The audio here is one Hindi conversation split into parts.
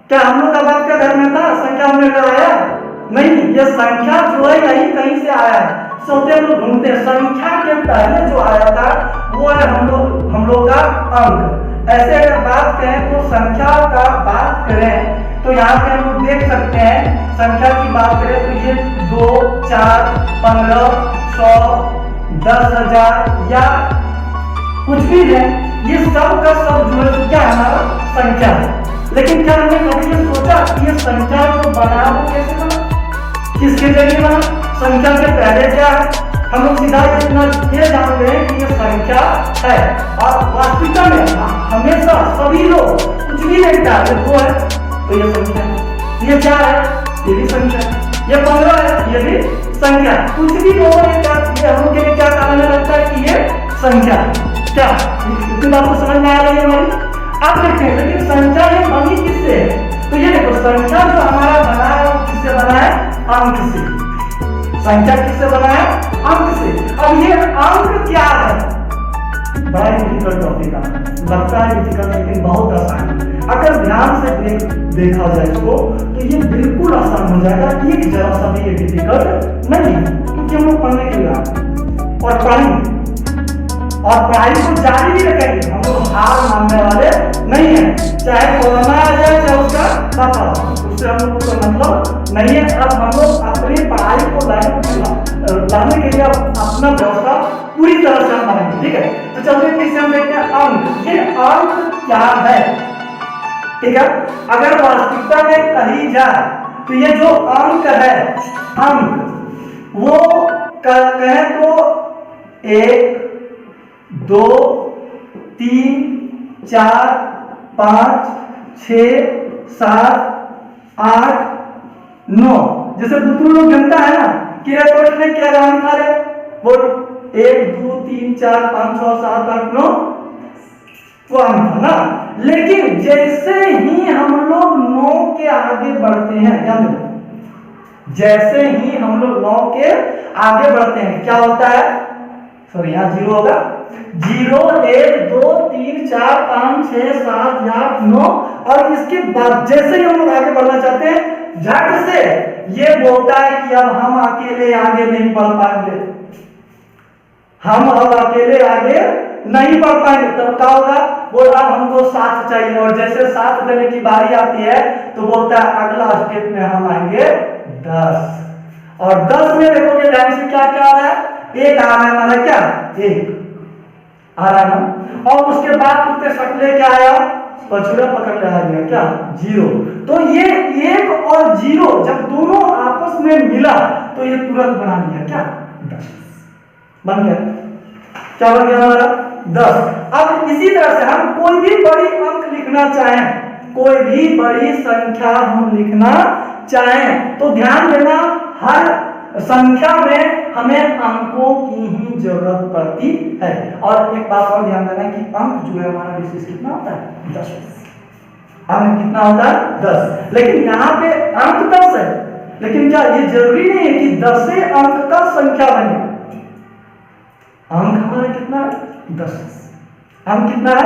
क्या हम लोग का बाप का घर में था संख्या हमने लगाया? नहीं, ये संख्या जो है यही कहीं से आया है। सोचते हम लोग ढूंढते हैं, संख्या के पहले जो आया था वो है हम लोग का अंक। ऐसे अगर बात करें तो संख्या का बात करें तो यहाँ पे हम लोग देख सकते हैं, संख्या की बात करें तो ये 2, 4, 15, 100, 10,000 या कुछ भी है, ये सब का सब जो है क्या हमारा संख्या है। लेकिन क्या हमने कभी ये सोचा कि ये संख्या जो बना वो कैसे बना, किसके जरिए बना, संख्या से पहले क्या है? हम लोग सीधा ये जान रहे हैं कि ये संख्या है, और वास्तविकता में हमेशा सभी लोग कुछ भी लिखता है, वो है तो ये संख्या है। ये क्या है? ये भी संख्या है। ये 15 है, ये भी संख्या। कुछ भी लोगों ने क्या, ये हम लोग के लिए क्या कारण लगता है कि ये संख्या क्या, इतनी बात को समझ में आ रही है हमारी? आप देखते हैं, लेकिन संख्या ये बनी किससे? तो ये देखो, संख्या जो हमारा बना है वो किससे बना है? अंक से। संख्या किससे बना है? अंक से। अब ये अंक क्या है? बड़ा डिफिकल्ट टॉपिक है, लगता है डिफिकल्ट लेकिन बहुत आसान है। अगर ध्यान से देखा जाए इसको तो ये बिल्कुल आसान हो जाएगा, एक जरा सा भी ये डिफिकल्ट नहीं है, क्योंकि हम लोग पढ़ने के लिए आए और पढ़ेंगे और पढ़ाई को जारी भी रखेंगे। हम लोग हार मानने वाले नहीं है, चाहे कोरोना आ जाए चाहे उसका पापा, उससे हम लोग को मतलब नहीं है। अब हम लोग अपनी पढ़ाई को लाने के लिए अपना व्यवस्था पूरी तरह से हम बनाएंगे, ठीक है? तो चलिए फिर से हम देखते हैं अंक। ये अंक क्या है, ठीक है? अगर वास्तविकता में कही जाए तो ये जो अंक है, अंक वो कहें तो 1, 2, 3, 4, 5, 6, 7, 8, 9, जैसे बुतरू लोग गिनता है ना कि रेकॉर्ड में क्या नाम था रे, वो 1, 2, 3, 4, 5, 6, 7, 8, 9 वो अंक था ना। लेकिन जैसे ही हम लोग 9 के आगे बढ़ते हैं, ध्यान देना, जैसे ही हम लोग 9 के आगे बढ़ते हैं क्या होता है? सॉरी, यहाँ 0 होगा। 0, 1, 2, 3, 4, 5, 6, 7, 8, 9 और इसके बाद जैसे ही हम लोग आगे बढ़ना चाहते हैं, झट से ये बोलता है कि अब हम अकेले आगे नहीं बढ़ पाएंगे, हम अब अकेले आगे नहीं बढ़ पाएंगे। तब क्या होगा? बोला हमको 7 चाहिए, और जैसे 7 देने की बारी आती है तो बोलता है अगला स्टेप में हम आएंगे 10, और 10 में देखोगे ध्यान से क्या क्या आ रहा है? 1 आ रहा है हमारा, क्या 1 आ रहा है ना, और उसके बाद कुत्ते सकले क्या आया? पछुड़ा पकड़ रहा गया, क्या 0। तो ये 1 और 0 जब दोनों आपस में मिला तो ये तुरंत बना दिया क्या 10, बन गया। क्या बन गया हमारा? 10। अब इसी तरह से हम कोई भी बड़ी अंक लिखना चाहें, कोई भी बड़ी संख्या हम लिखना चाहें तो ध्यान देना, हर संख्या में हमें अंकों की ही जरूरत पड़ती है। और एक बात और ध्यान देना कि अंक जो है हमारा विशेष कितना होता है? 10। अंक कितना होता है? 10। लेकिन यहाँ पे अंक 10 है, लेकिन क्या ये जरूरी नहीं है कि 10 अंक का संख्या बने? अंक हमारा कितना है? 10। अंक कितना है?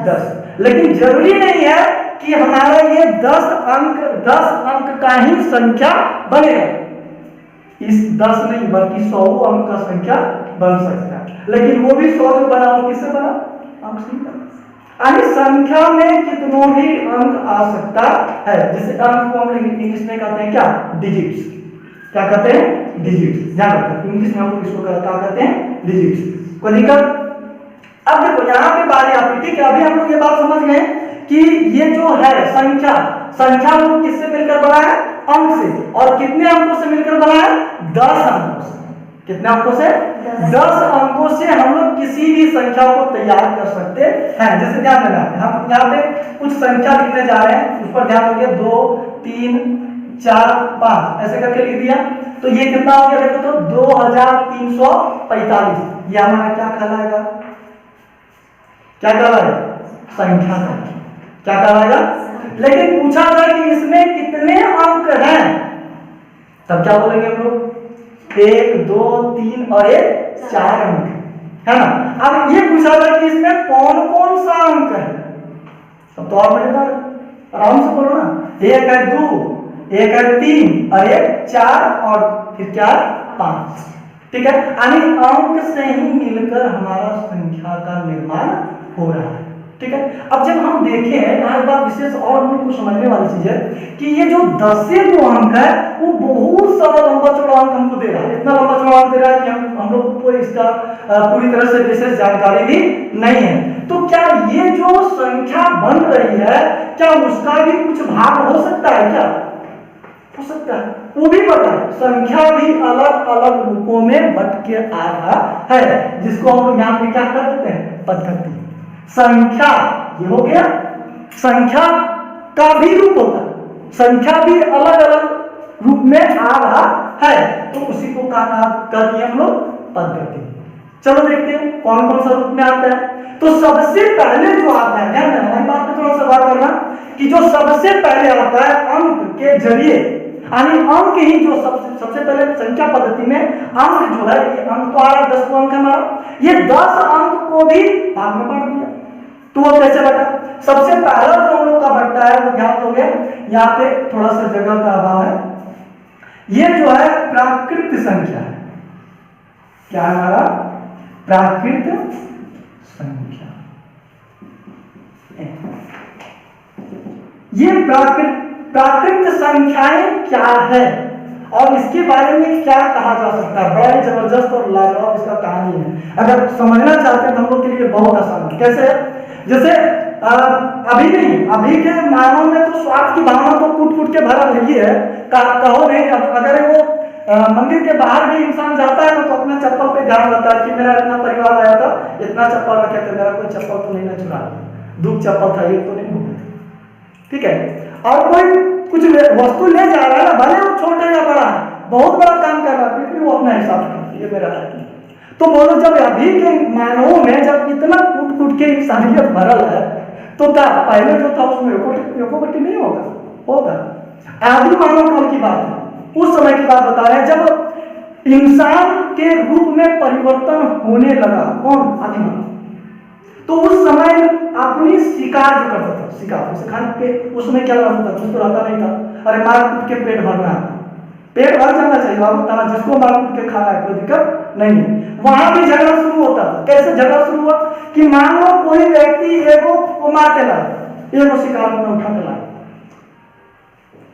10। लेकिन जरूरी नहीं है कि हमारा ये 10 अंक का ही संख्या बनेगा। इस 10 नहीं बल्कि 100 अंक का संख्या बन सकता है, लेकिन वो भी 100 जो बना वो किससे बना? अंक से बना। संख्या में कितनों भी अंक आ सकता है, जिसे अंक को हम इंग्लिश में कहते हैं क्या? डिजिट्स। क्या कहते हैं? डिजिट्स। ध्यान रखो, इंग्लिश में हम लोग इसको क्या कहते हैं? डिजिट्स। कोई दिक्कत? अब देखो यहाँ पे बारी आती है, ठीक है? अभी हम लोग ये बात समझ गए कि ये जो है संख्या वो किससे मिलकर बना है? अंक से। और कितने अंकों से मिलकर बना है? 10 अंकों से। कितने अंकों से? 10 अंकों से हम लोग किसी भी संख्या को तैयार कर सकते हैं। जैसे ध्यान देना, हम यहाँ पे कुछ संख्या लिखने जा रहे हैं, उस पर ध्यान दोगे। 2, 3, 4, 5 ऐसे करके लिख दिया तो ये कितना हो गया? देखो तो 2345। ये हमारा क्या कहलाएगा? क्या कहलाएगा? संख्या का। क्या कहलाएगा? लेकिन पूछा जाए कि इसमें कितने अंक हैं, तब क्या बोलेंगे हम लोग? 1, 2, 3 और 4 अंक है ना। अब ये पूछा जाए कि इसमें कौन कौन सा अंक है, तब तो और मजेदार, आराम से बोलो ना। एक है 2, एक है 3 और एक 4 और फिर क्या 5। ठीक है, यानी अंक से ही मिलकर हमारा संख्या का निर्माण हो रहा है। ठीक है, अब जब हम देखें यहाँ एक बात विशेष और हम लोग को समझने वाली चीज है कि ये जो 10 से जो अंक है वो बहुत सारा लंबा चौड़ा अंक हमको दे रहा है, इतना लंबा चौड़ा अंक दे रहा है कि हम लोग को इसका पूरी तरह से विशेष जानकारी भी नहीं है। तो क्या ये जो संख्या बन रही है क्या उसका भी कुछ भाग हो सकता है? क्या हो सकता है, वो भी बड़ा है। संख्या भी अलग अलग रूपों में बट के आ रहा है, जिसको हम लोग यहाँ पे क्या कर देते हैं, पद्धति। संख्या ये हो गया, संख्या का भी रूप होता है, संख्या भी अलग अलग रूप में आ रहा है, तो उसी को कर दिए हम लोग पद्धति। चलो देखते हैं कौन कौन सा रूप में आता है। तो सबसे पहले जो आता है, ध्यान देना हमारी बात पे थोड़ा सा बात करना कि जो सबसे पहले आता है अंक के जरिए, यानी अंक ही जो सबसे पहले संख्या पद्धति में अंक जो है, ये अंक तो आ रहा है 10 को अंक हमारा, ये 10 अंक को भी भाग में बांट दिया। तो वो कैसे बटा? सबसे पहला जो हम लोग का बढ़ता है वो ध्यान दोगे, यहाँ पे थोड़ा सा जगह का अभाव है, ये जो है प्राकृत संख्या है। क्या है हमारा? प्राकृत संख्या। ये प्राकृत संख्याएं क्या है और इसके बारे में क्या कहा जा सकता है? बड़ा ही जबरदस्त और लाजवाब इसका कहानी है। अगर समझना चाहते हैं तो हम लोग के लिए बहुत आसान है। कैसे? जैसे अभी नहीं, अभी के मानव में तो स्वार्थ की भावना तो कूट के भरा रही है, कहो नहीं। अगर वो मंदिर के बाहर भी इंसान जाता है ना तो अपने चप्पल पे ध्यान रहता है कि मेरा इतना परिवार आया था, इतना चप्पल रखे थे, मेरा कोई चप्पल तो नहीं ना चुरा, 2 चप्पल था, एक तो नहीं होगा। ठीक है, और कोई कुछ वस्तु ले जा रहा है ना, भले वो छोटा या बड़ा है, बहुत बड़ा काम कर रहा है, फिर भी वो अपना हिसाब करता है, ये मेरा है। तो बोलो जब अभी के मानवों में जब इतना कूट के इंसानियत भरल है तो क्या पहले जो था उसमें एकोगति नहीं होगा? आदि मानव काल की बात है, उस समय की बात बता रहे हैं जब इंसान के रूप में परिवर्तन होने लगा। कौन? आदि मानव। तो उस समय अपनी शिकार जो करता था, शिकार उसे खाने पे उसमें क्या रहता था? कुछ तो रहता नहीं था, अरे मार कूट के पेट भरना है, पेट भर जाना चाहिए बाबू, जिसको मार कूट के खाना है कोई दिक्कत नहीं है। वहां भी झगड़ा शुरू होता था। कैसे झगड़ा शुरू हुआ कि मान लो कोई व्यक्ति एगो को मार के लाया, एगो शिकार में उठा के लाया,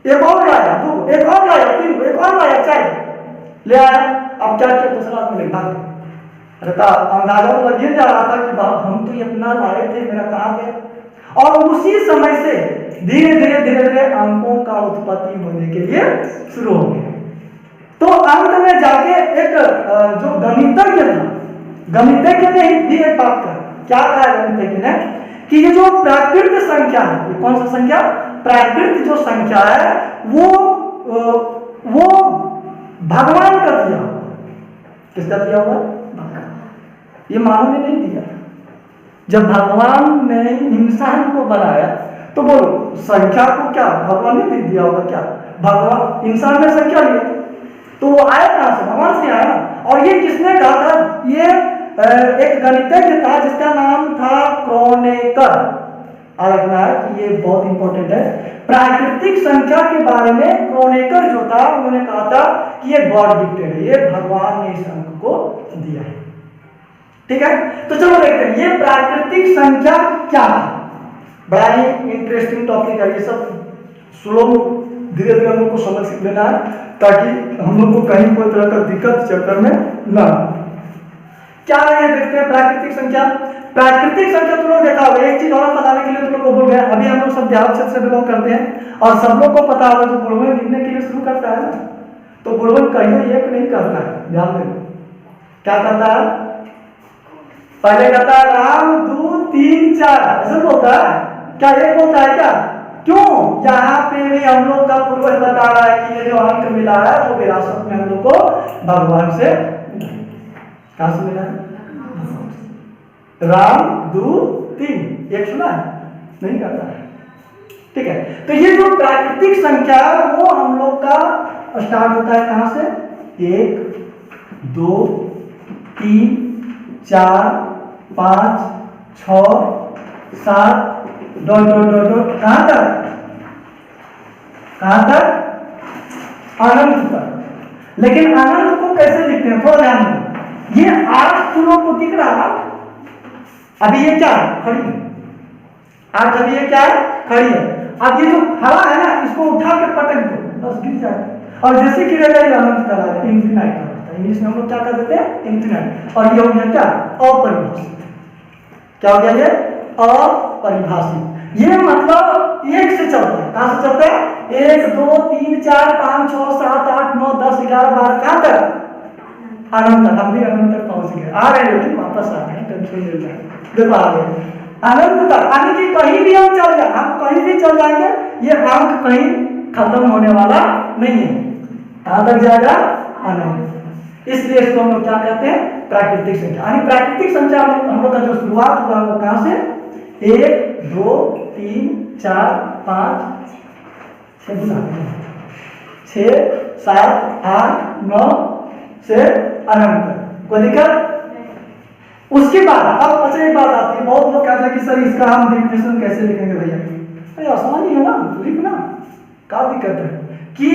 एक और लाया, 2, एक और लाया, 3, एक और लाया, 4 ले आया। अब क्या किया? दूसरा आदमी भाग गया। अरे अंदाजा तो लग जा रहा था कि हम तो इतना लाए थे, मेरा कहाँ गया? और उसी समय से धीरे धीरे अंकों का उत्पत्ति होने के लिए शुरू हो गया। तो अंत में जाके एक जो गणितज्ञ ने भी एक बात कहा। क्या कहा गणितज्ञ ने? कि ये जो प्राकृत संख्या है, ये कौन सा संख्या? प्राकृत जो संख्या है वो भगवान का दिया हुआ। किसका दिया हुआ? ये मानव ने नहीं दिया। जब भगवान ने इंसान को बनाया तो बोलो संख्या को क्या भगवान ने नहीं दिया होगा? क्या भगवान इंसान ने संख्या लिया तो वो आया कहां से? भगवान से आया। और ये किसने कहा था? ये एक गणितज्ञ था जिसका नाम था क्रोनेकर। रखना है कि ये बहुत इंपॉर्टेंट है। प्राकृतिक संख्या के बारे में क्रोनेकर जो था उन्होंने कहा था कि ये गॉड गिफ्टेड है, ये भगवान ने इस अंक को दिया है। ठीक है, तो चलो देखते हैं ये प्राकृतिक संख्या क्या है। बड़ा ही इंटरेस्टिंग टॉपिक है ये सब। स्लो धीरे धीरे हम लोग को समझ लेना है ताकि हम लोग को कहीं कोई तरह का दिक्कत चक्कर में ना। क्या है देखते हैं प्राकृतिक संख्या। प्राकृतिक संख्या तुम लोग देखा होगा। एक चीज और बताने के लिए तुम लोग को बोल गया, अभी हम लोग सब ध्यान से बिलोंग करते हैं और सब लोग को पता होगा जो बुढ़वन लिखने के लिए शुरू करता है ना, तो बुढ़वन कहीं एक नहीं करता है। ध्यान देना क्या करता है? पहले कहता है राम 2 3 4 ऐसा बोलता है क्या? एक बोलता है क्या? क्यों? यहाँ पे भी हम लोग का पूर्वज बता रहा है कि ये जो अंक मिला है वो विरासत में हम लोग को भगवान से कहां से मिला है? राम 2 3 एक सुना है? नहीं करता है। ठीक है, तो ये जो प्राकृतिक संख्या वो हम लोग का स्टार्ट होता है कहां से? 1 2 3 4 5 6 7 कहां तक? कहां तक? अनंत तक। लेकिन अनंत को कैसे लिखते हैं थोड़ा ध्यान दो। ये 8 तुम लोग को दिख रहा, अभी ये क्या है? खड़ी है। 8 अभी ये क्या है? खड़ी है। अब ये जो हवा है ना, इसको उठा के पटक दो, बस गिर जाए। और जैसे गिरेगा ये अनंत कहलाएगा, इन्फिनाइट कहलाता है। इंग्लिश में हम लोग क्या कर देते हैं? इन्फिनाइट। और ये हो गया क्या? अपरिभाषित। क्या हो गया ये? अपरिभाषित। ये मतलब 1 से चलता है। कहां से चलता है? 1 2 3 4 5 6 7 8 9 10 11 12 कहां तक? अनंत तक। हम भी अनंत तक पहुंच गए। आ रहे हैं, वापस आ रहे हैं, टेंशन ले रहे हैं। देखो आ गए अनंत तक। यानी कि कहीं भी हम चल जाए, हम कहीं भी चल जाएंगे, ये अंक कहीं खत्म होने वाला नहीं है। कहां तक जाएगा? अनंत। इसलिए इसको हम लोग क्या कहते हैं? प्राकृतिक संख्या। यानी प्राकृतिक संख्या हम लोग का जो शुरुआत हुआ वो कहां से? 1 2 3 4 5 6 7 8 9 से अनंत। कोई दिक्कत? उसके बाद अब अच्छा एक बात आती है, बहुत लोग कहते हैं कि सर इसका हम डेफिनेशन कैसे लिखेंगे भैया? अरे आसान ही है ना, लिखना। क्या दिक्कत है कि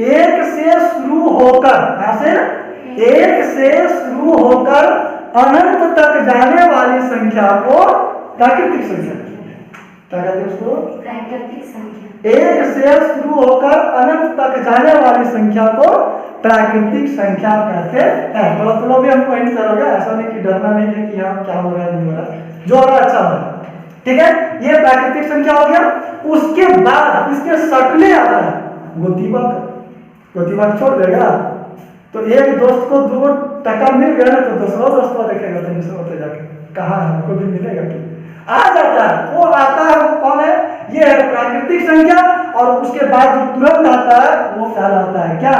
1 से शुरू होकर, ऐसे 1 से शुरू होकर अनंत तक जाने वाली संख्या को प्राकृतिक संख्या, क्या कहते हैं उसको? प्राकृतिक संख्या। 1 से शुरू होकर अनंत तक जाने वाली संख्या को प्राकृतिक संख्या कहते हैं। मतलब भी हमको हिंट करोगे, ऐसा नहीं कि डरना नहीं है कि हाँ क्या हो रहा है नहीं हो रहा, जो हो रहा अच्छा हो रहा है। ठीक है, ये प्राकृतिक संख्या हो गया। उसके बाद इसके सटले आता है गोतीवक। गोतीवक छोड़ देगा तो एक दोस्त को 2 टका मिल गया ना, तो दूसरा दोस्त को देखेगा तो दूसरा होते जाके कहा हमको भी मिलेगा कि आ जाता है। वो आता है, वो कौन है? ये है प्राकृतिक संख्या। और उसके बाद जो तुरंत आता है वो कहलाता है क्या?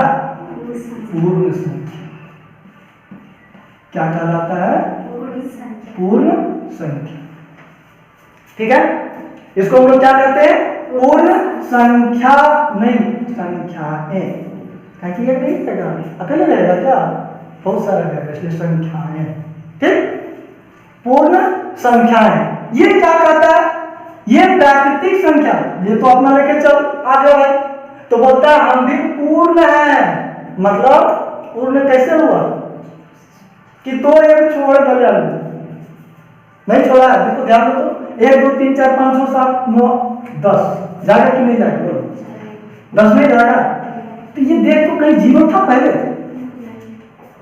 पूर्ण संख्या। क्या कहलाता है? पूर्ण संख्या। ठीक है, इसको हम लोग क्या कहते हैं? पूर्ण संख्या नहीं, संख्याएं। ये नहीं रहेगा, अकेले रहेगा क्या? बहुत सारा रहेगा, इसलिए संख्याएं। ठीक, पूर्ण संख्याएं। ये क्या कहता है? ये प्राकृतिक संख्या। ये तो अपना लेके चल आगे है, तो बोलता है हम भी पूर्ण है। मतलब पूर्ण कैसे हुआ कि तो एक छोड़ गया, नहीं छोड़ा है। देखो ध्यान दो, 1 2 3 4 5 6 7 9 10 जाएगा कि नहीं जाएगा? 10 नहीं जाएगा। तो ये देख तो कहीं 0 था पहले?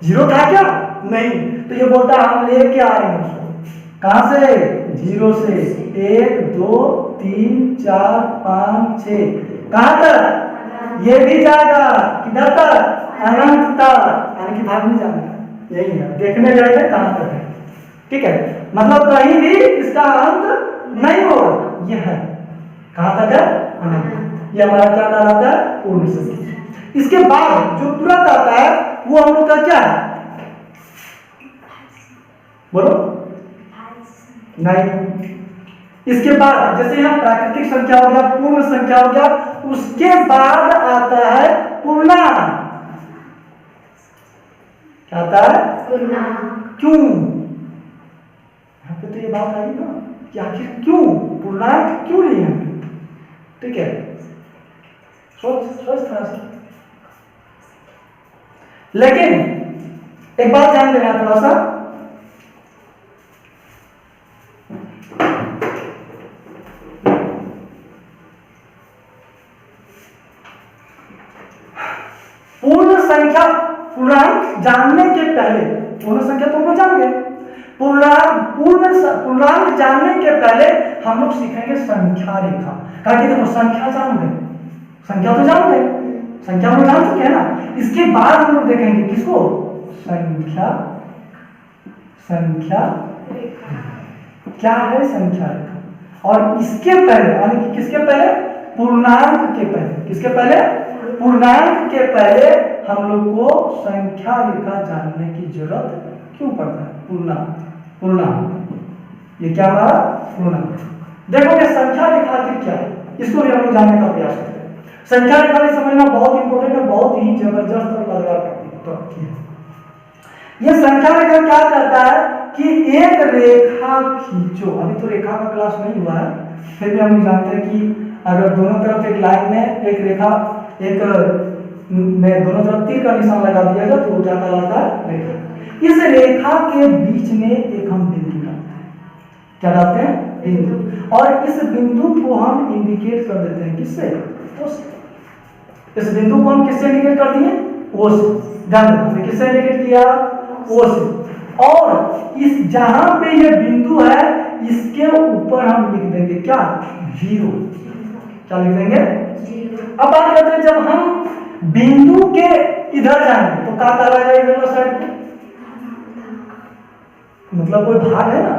0 था क्या? नहीं। तो ये बोलता है हम लेके आ रहे हैं उसको। कहां से? 0 से। 1 2 3 4 5 6 कहां तक? ये भी जाएगा किधर तक? अनंत तक। यानी कि भाग नहीं जाएगा, यही है, देखने जाएगा कहां तक है। ठीक है, मतलब कहीं भी इसका अंत नहीं होगा। यह है कहां तक है? अनंत। ये हमारा क्या कहलाता है? पूर्ण संख्या। इसके बाद जो तुरंत आता है वो हम लोग का क्या है? बोलो। नहीं, इसके बाद जैसे यहाँ प्राकृतिक संख्या हो गया, पूर्ण संख्या हो गया, उसके बाद आता है पूर्णांक। क्या आता है? पूर्णांक। क्यों? यहाँ पे तो ये बात आई ना कि आखिर क्यों पूर्णांक क्यों लिए हैं? ठीक है, सोच थोड़ा सा। लेकिन एक बात ध्यान देना थोड़ा सा, पूर्ण संख्या पूर्णांक जानने के पहले, पूर्ण संख्या तो हम लोग जान गए, पूर्णांक जानने के पहले हम लोग सीखेंगे संख्या रेखा। ताकि देखो संख्या जान गए, संख्या तो जान गए, संख्या हम जान चुके हैं ना। इसके बाद हम लोग देखेंगे किसको? संख्या क्या है? संख्या रेखा। और इसके पहले यानी कि किसके पहले? पूर्णांक के पहले। किसके पहले? पूर्णांक के पहले हम लोग को संख्या रेखा जानने की जरूरत क्यों पड़ता है? पूर्णांक ये क्या हमारा? पूर्णांक। देखोगे संख्या रेखा क्या है, इसको भी हम लोग जानने का प्रयास करते हैं। संख्या रेखा समझना बहुत इंपॉर्टेंट है, बहुत ही जबरदस्त और मजेदार है। ये संख्या रेखा क्या करता है कि एक रेखा खींचो। अभी तो रेखा का क्लास नहीं हुआ है, फिर भी हम जानते हैं कि अगर दोनों तरफ एक लाइन में एक रेखा एक में दोनों तरफ तीर का निशान लगा दिया जाए तो वो क्या कहलाता है? रेखा। इस रेखा के बीच में एक हम बिंदु डालते हैं, क्या डालते हैं? बिंदु। और इस बिंदु को हम इंडिकेट कर देते हैं किससे? ओ से। इस बिंदु को हम किससे इंडिकेट कर दिए? ओ से। ध्यान देना, हमने किससे इंडिकेट किया? ओ से। और इस जहां पे ये बिंदु है इसके ऊपर हम लिख देंगे क्या? जीरो। क्या लिख देंगे? अब बात करते हैं जब हम बिंदु के इधर जाएंगे तो क्या कहा जाएगा? इधर वाला साइड मतलब कोई भाग है ना,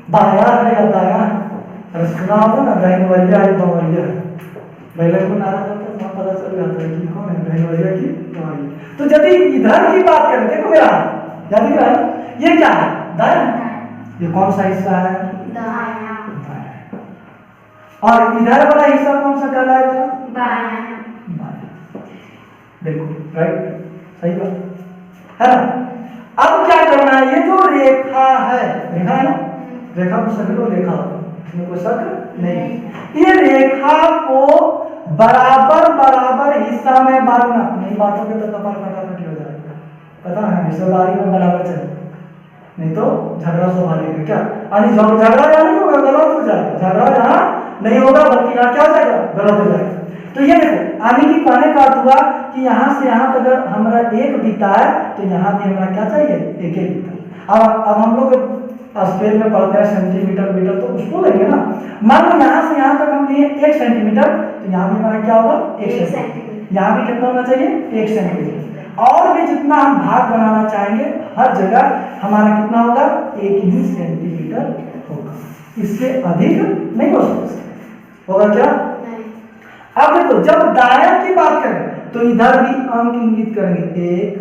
बाया है या दाया? अरे सुना होगा ना, दहनवरिया है बवरिया है, पहले को नारा करते हैं पता चल जाता है कि कौन है दहनवरिया की बवरिया। तो यदि इधर की बात करें, देखो मेरा याद दिख रहा है, ये क्या है? दाया। ये कौन सा हिस्सा है? दाया। और इधर वाला हिस्सा कौन सा कहलाएगा? बाया। देखो राइट, सही बात है ना। अब क्या करना है? ये जो रेखा है, रेखा है ना, रेखा को सभी लोग रेखा, इसमें कोई शक नहीं। ये रेखा को बराबर बराबर हिस्सा में बांटना, नहीं बांटोगे तो कपाल फटाफट हो जाएगा, पता है? हिस्सेदारी में बराबर चले, नहीं तो झगड़ा स्वाभाविक है। क्या यानी झगड़ा यहाँ नहीं होगा, गलत हो जाएगा। झगड़ा यहाँ नहीं होगा बल्कि यहाँ क्या हो जाएगा? गलत हो जाएगा। तो ये देखो आने की कहने का अर्थ हुआ कि यहाँ से यहाँ तक अगर हमारा एक बीता है तो यहाँ भी हमारा क्या चाहिए? एक एक बीता। अब हम लोग स्केल में पढ़ते हैं सेंटीमीटर मीटर, तो उसको लेंगे ना। मान लो यहाँ से यहाँ तक हम लिए 1 सेंटीमीटर, तो यहाँ भी हमारा क्या होगा? 1 सेंटीमीटर। यहाँ भी कितना होना चाहिए? 1 सेंटीमीटर। और भी जितना हम भाग बनाना चाहेंगे हर जगह हमारा कितना होगा? 1 ही सेंटीमीटर होगा, इससे अधिक नहीं हो सकता। होगा क्या? अब देखो जब दाया की बात करें तो इधर भी अंक इंगित करेंगे 1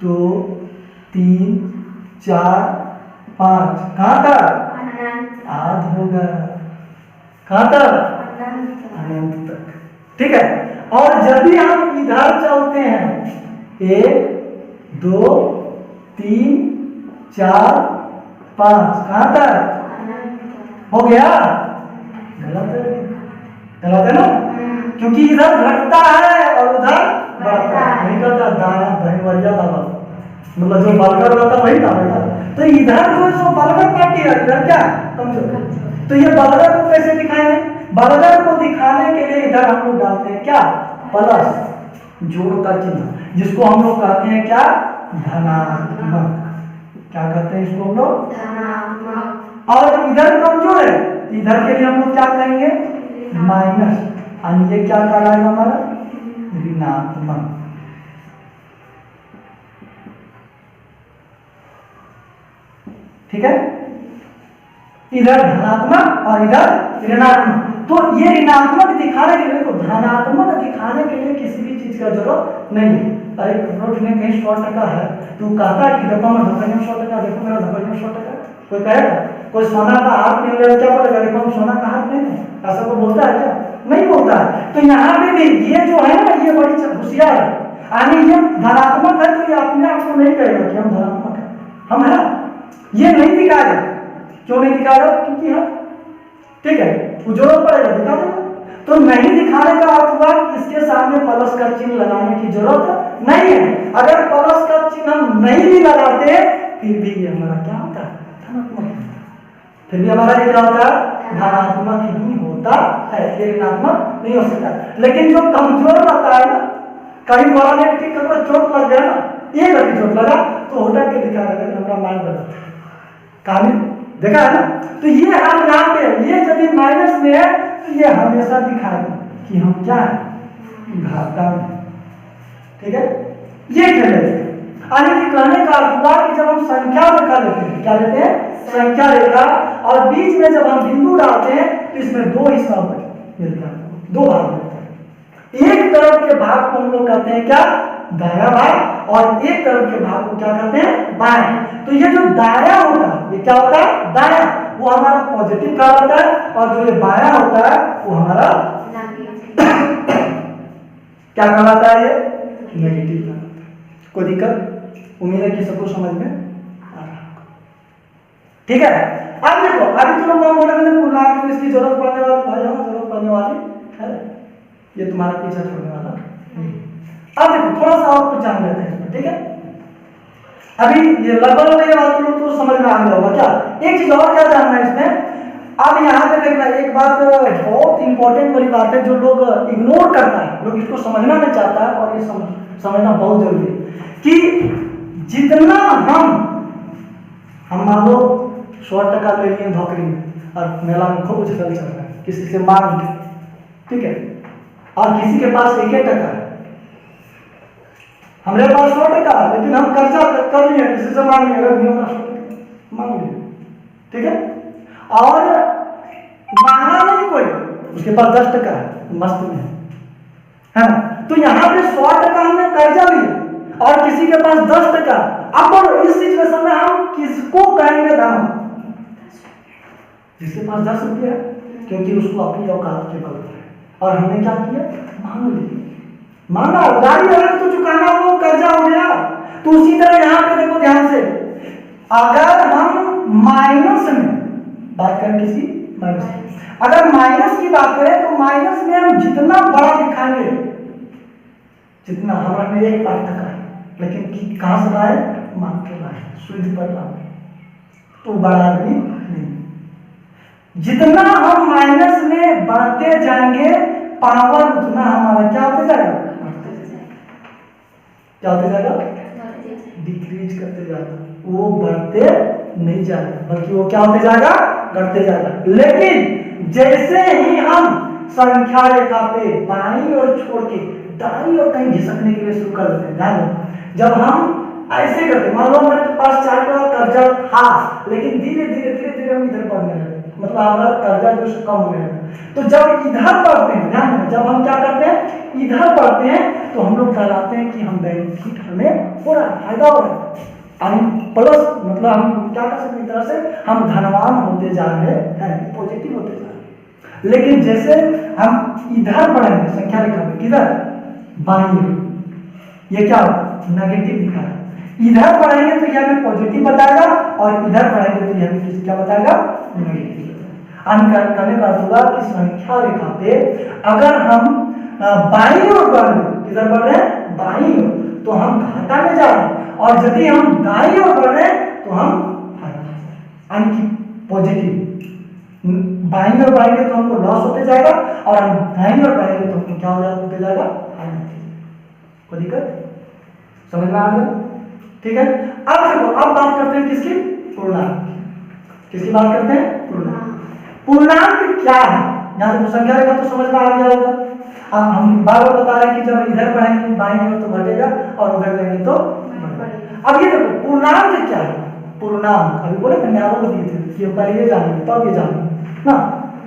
2 3 4 5, कहां तक? आध होगा। कहां तक? अनंत तक। ठीक है। और जब भी हम इधर चलते हैं 1 2 3 4 5, कहां तक? हो गया? गलत है ना, क्योंकि इधर घटता है और उधर बढ़ता है। नहीं करता दाया दहनवरिया दावा, मतलब जो बलगर रहता वही दावेगा। तो इधर जो बलगर पार्टी है, इधर क्या कमजोर। तो ये बलगर को कैसे दिखाएंगे? बलगर को दिखाने के लिए इधर हम लोग डालते हैं क्या? प्लस, जोड़ का चिन्ह, जिसको हम लोग कहते हैं क्या? धनात्मक। क्या कहते हैं इसको हम लोग? धनात्मक। और इधर कमजोर है, इधर के लिए हम लोग क्या कहेंगे? माइनस। और ये क्या कहलाएगा हमारा? ऋणात्मक। ठीक है, इधर धनात्मक और इधर ऋणात्मक। तो ये ऋणात्मक दिखाने के लिए, तो धनात्मक दिखाने के लिए किसी भी चीज का जरूरत नहीं है। अरे नोट में कहीं 100% है, तू कहता है कि देखो मैं धकड़ियों 100%, देखो मेरा धकड़ियों 100%, कोई कहेगा? कोई सोना का हाथ पहन ले क्या बोलेगा? देखो हम सोना का हाथ पहने, ऐसा कोई बोलता है क्या? नहीं बोलता है। तो यहाँ पे भी ये जो है ना, ये बड़ी होशियार है, यानी ये धनात्मक है तो ये अपने आप को नहीं कहेगा कि हम धनात्मक है, हम है, ये नहीं दिखाएगा। क्यों नहीं दिखाएगा? क्योंकि हम, ठीक है, वो जरूरत पड़ेगा दिखा देगा। तो नहीं दिखाने का अर्थ हुआ कि इसके सामने प्लस का चिन्ह लगाने की जरूरत नहीं है। अगर प्लस का चिन्ह हम नहीं भी लगाते फिर भी ये हमारा क्या होता है? धनात्मक। फिर भी हमारा ये क्या होता है? धनात्मक ही होता है, ये ऋणात्मक नहीं हो सकता। लेकिन जो कमजोर रहता है ना, कहीं बड़ा नेगेटिव का चोट लग गया ना, एक अभी चोट लगा तो होटल के दिखा रहा है हमारा माइंड बदल कहानी देखा है ना। तो ये हम यहाँ पे ये यदि माइनस में है तो ये हमेशा दिखाएगा कि हम क्या है? घाटा में। ठीक है, ये खेल लेते हैं। आगे की कहने का अर्थ हुआ कि जब हम संख्या रेखा लेते हैं, क्या लेते हैं? संख्या रेखा, और बीच में जब हम बिंदु डालते हैं तो इसमें दो हिस्सा मिलता है, दो भाग मिलते हैं। एक तरफ के भाग को हम लोग कहते हैं क्या? दाया भाग, और एक तरफ के भाग को क्या कहते हैं? बायां। तो ये जो दाया होता है, ये क्या होता है? दाया, वो हमारा पॉजिटिव का होता है, और जो ये बायां होता है वो हमारा क्या कहलाता है? ये नेगेटिव का होता है। कोई दिक्कत? उम्मीद है कि सबको समझ में आ रहा होगा। ठीक है, अब देखो अभी तुम लोग कौन बोले थे इसकी जरूरत पड़ने वाली, जरूरत पड़ने वाली है, ये तुम्हारा पीछा छोड़ने वाला नहीं। अब देखो थोड़ा सा और कुछ जान लेते हैं इसमें, ठीक है। अभी ये लगभग ये बात तुम लोग तो समझ में आ गया होगा क्या। एक चीज और क्या जानना है इसमें, अब यहाँ पे देखना एक बात बहुत इंपॉर्टेंट वाली बात है जो लोग इग्नोर करता है, लोग इसको समझना नहीं चाहता है, और ये समझना बहुत जरूरी है कि जितना हम मान लो 100 टका ले लिए धोखरी में और मेला में खूब उछल चल रहा है किसी से मांग के, ठीक है, और किसी के पास 1 टका है, हमारे पास 100 टका है लेकिन हम कर्जा कर लिए किसी से मांग लिए, मांग लिए, ठीक है, और मांगा नहीं कोई, उसके पास 10 टका है, मस्त में है ना। तो यहाँ पे 100 टका हमने कर्जा लिया और किसी के पास 10 टका। अब इस सिचुएशन में हम किसको कहेंगे दाम? जिसके पास 10 रुपये है, क्योंकि उसको अपनी औकात के बल पर है, और हमने क्या किया, मांग लिया, मांगा, गाड़ी अगर तो चुकाना वो कर्जा हो गया। तो उसी तरह यहाँ पे देखो ध्यान से, अगर हम माइनस में बात करें, किसी माइनस, अगर माइनस की बात करें तो माइनस में हम जितना बड़ा दिखाएंगे, जितना हमारे 1 लाख टका है लेकिन कहां से लाए, मांग के लाए, सूद पर लाए, तो बड़ा आदमी नहीं। जितना हम माइनस में बढ़ते जाएंगे पावर उतना हमारा क्या होते जाएगा, क्या होते जाएगा, डिक्रीज करते जाएगा, वो बढ़ते नहीं जाएगा बल्कि वो क्या होते जाएगा, घटते जाएगा। लेकिन जैसे ही हम संख्या रेखा पे बाईं ओर छोड़ के दाईं ओर कहीं घिसकने के लिए शुरू कर देते हैं, ध्यान दो, जब हम ऐसे करते, मान लो हमारे पास 4 का कर्जा था लेकिन धीरे धीरे हम इधर बढ़ने लगे, मतलब हमारा कर्जा जो है कम होने लगा। तो जब इधर बढ़ते हैं, ध्यान दो, जब हम क्या करते हैं, इधर बढ़ते हैं, तो हम लोग कहलाते हैं कि हम बेनिफिट हमें हो रहा है, फायदा हो रहा है, प्लस मतलब हम क्या कर सकते हैं, तरह से हम धनवान होते जा रहे हैं, पॉजिटिव होते जा रहे हैं। लेकिन जैसे हम इधर बढ़ेंगे संख्या रेखा में, किधर, बाईं, ये क्या नेगेटिव दिखा है, इधर बढ़ेंगे तो यह हमें पॉजिटिव बताएगा और इधर बढ़ेंगे तो यह हमें किस क्या बताएगा, नेगेटिव। करने का होगा कि संख्या रेखा पे अगर हम बाईं ओर बढ़ रहे हैं, किधर बढ़ रहे हैं, बाईं ओर, तो हम घाटा में जा रहे हैं, और यदि हम दाईं ओर बढ़ रहे हैं तो हम पॉजिटिव। बाईं ओर बढ़ेंगे तो हमको लॉस होते जाएगा, और हम दाईं ओर बढ़ेंगे तो हमको क्या होते जाएगा, कोई दिक्कत, समझ में आ गया, ठीक है। अब देखो, अब बात करते हैं किसकी, पूर्णांक, किसकी बात करते हैं, पूर्णांक। पूर्णांक क्या है, यहाँ से संख्या रेखा तो समझ में आ गया होगा। अब हम बार बार बता रहे हैं कि जब इधर बढ़ेंगे बाईं ओर तो घटेगा और उधर जाएंगे तो बढ़ेगा। अब ये देखो पूर्णांक क्या है, पूर्णांक अभी बोले थे, मैं आपको दिए थे कि पहले ये जानेंगे तब ये जानेंगे ना,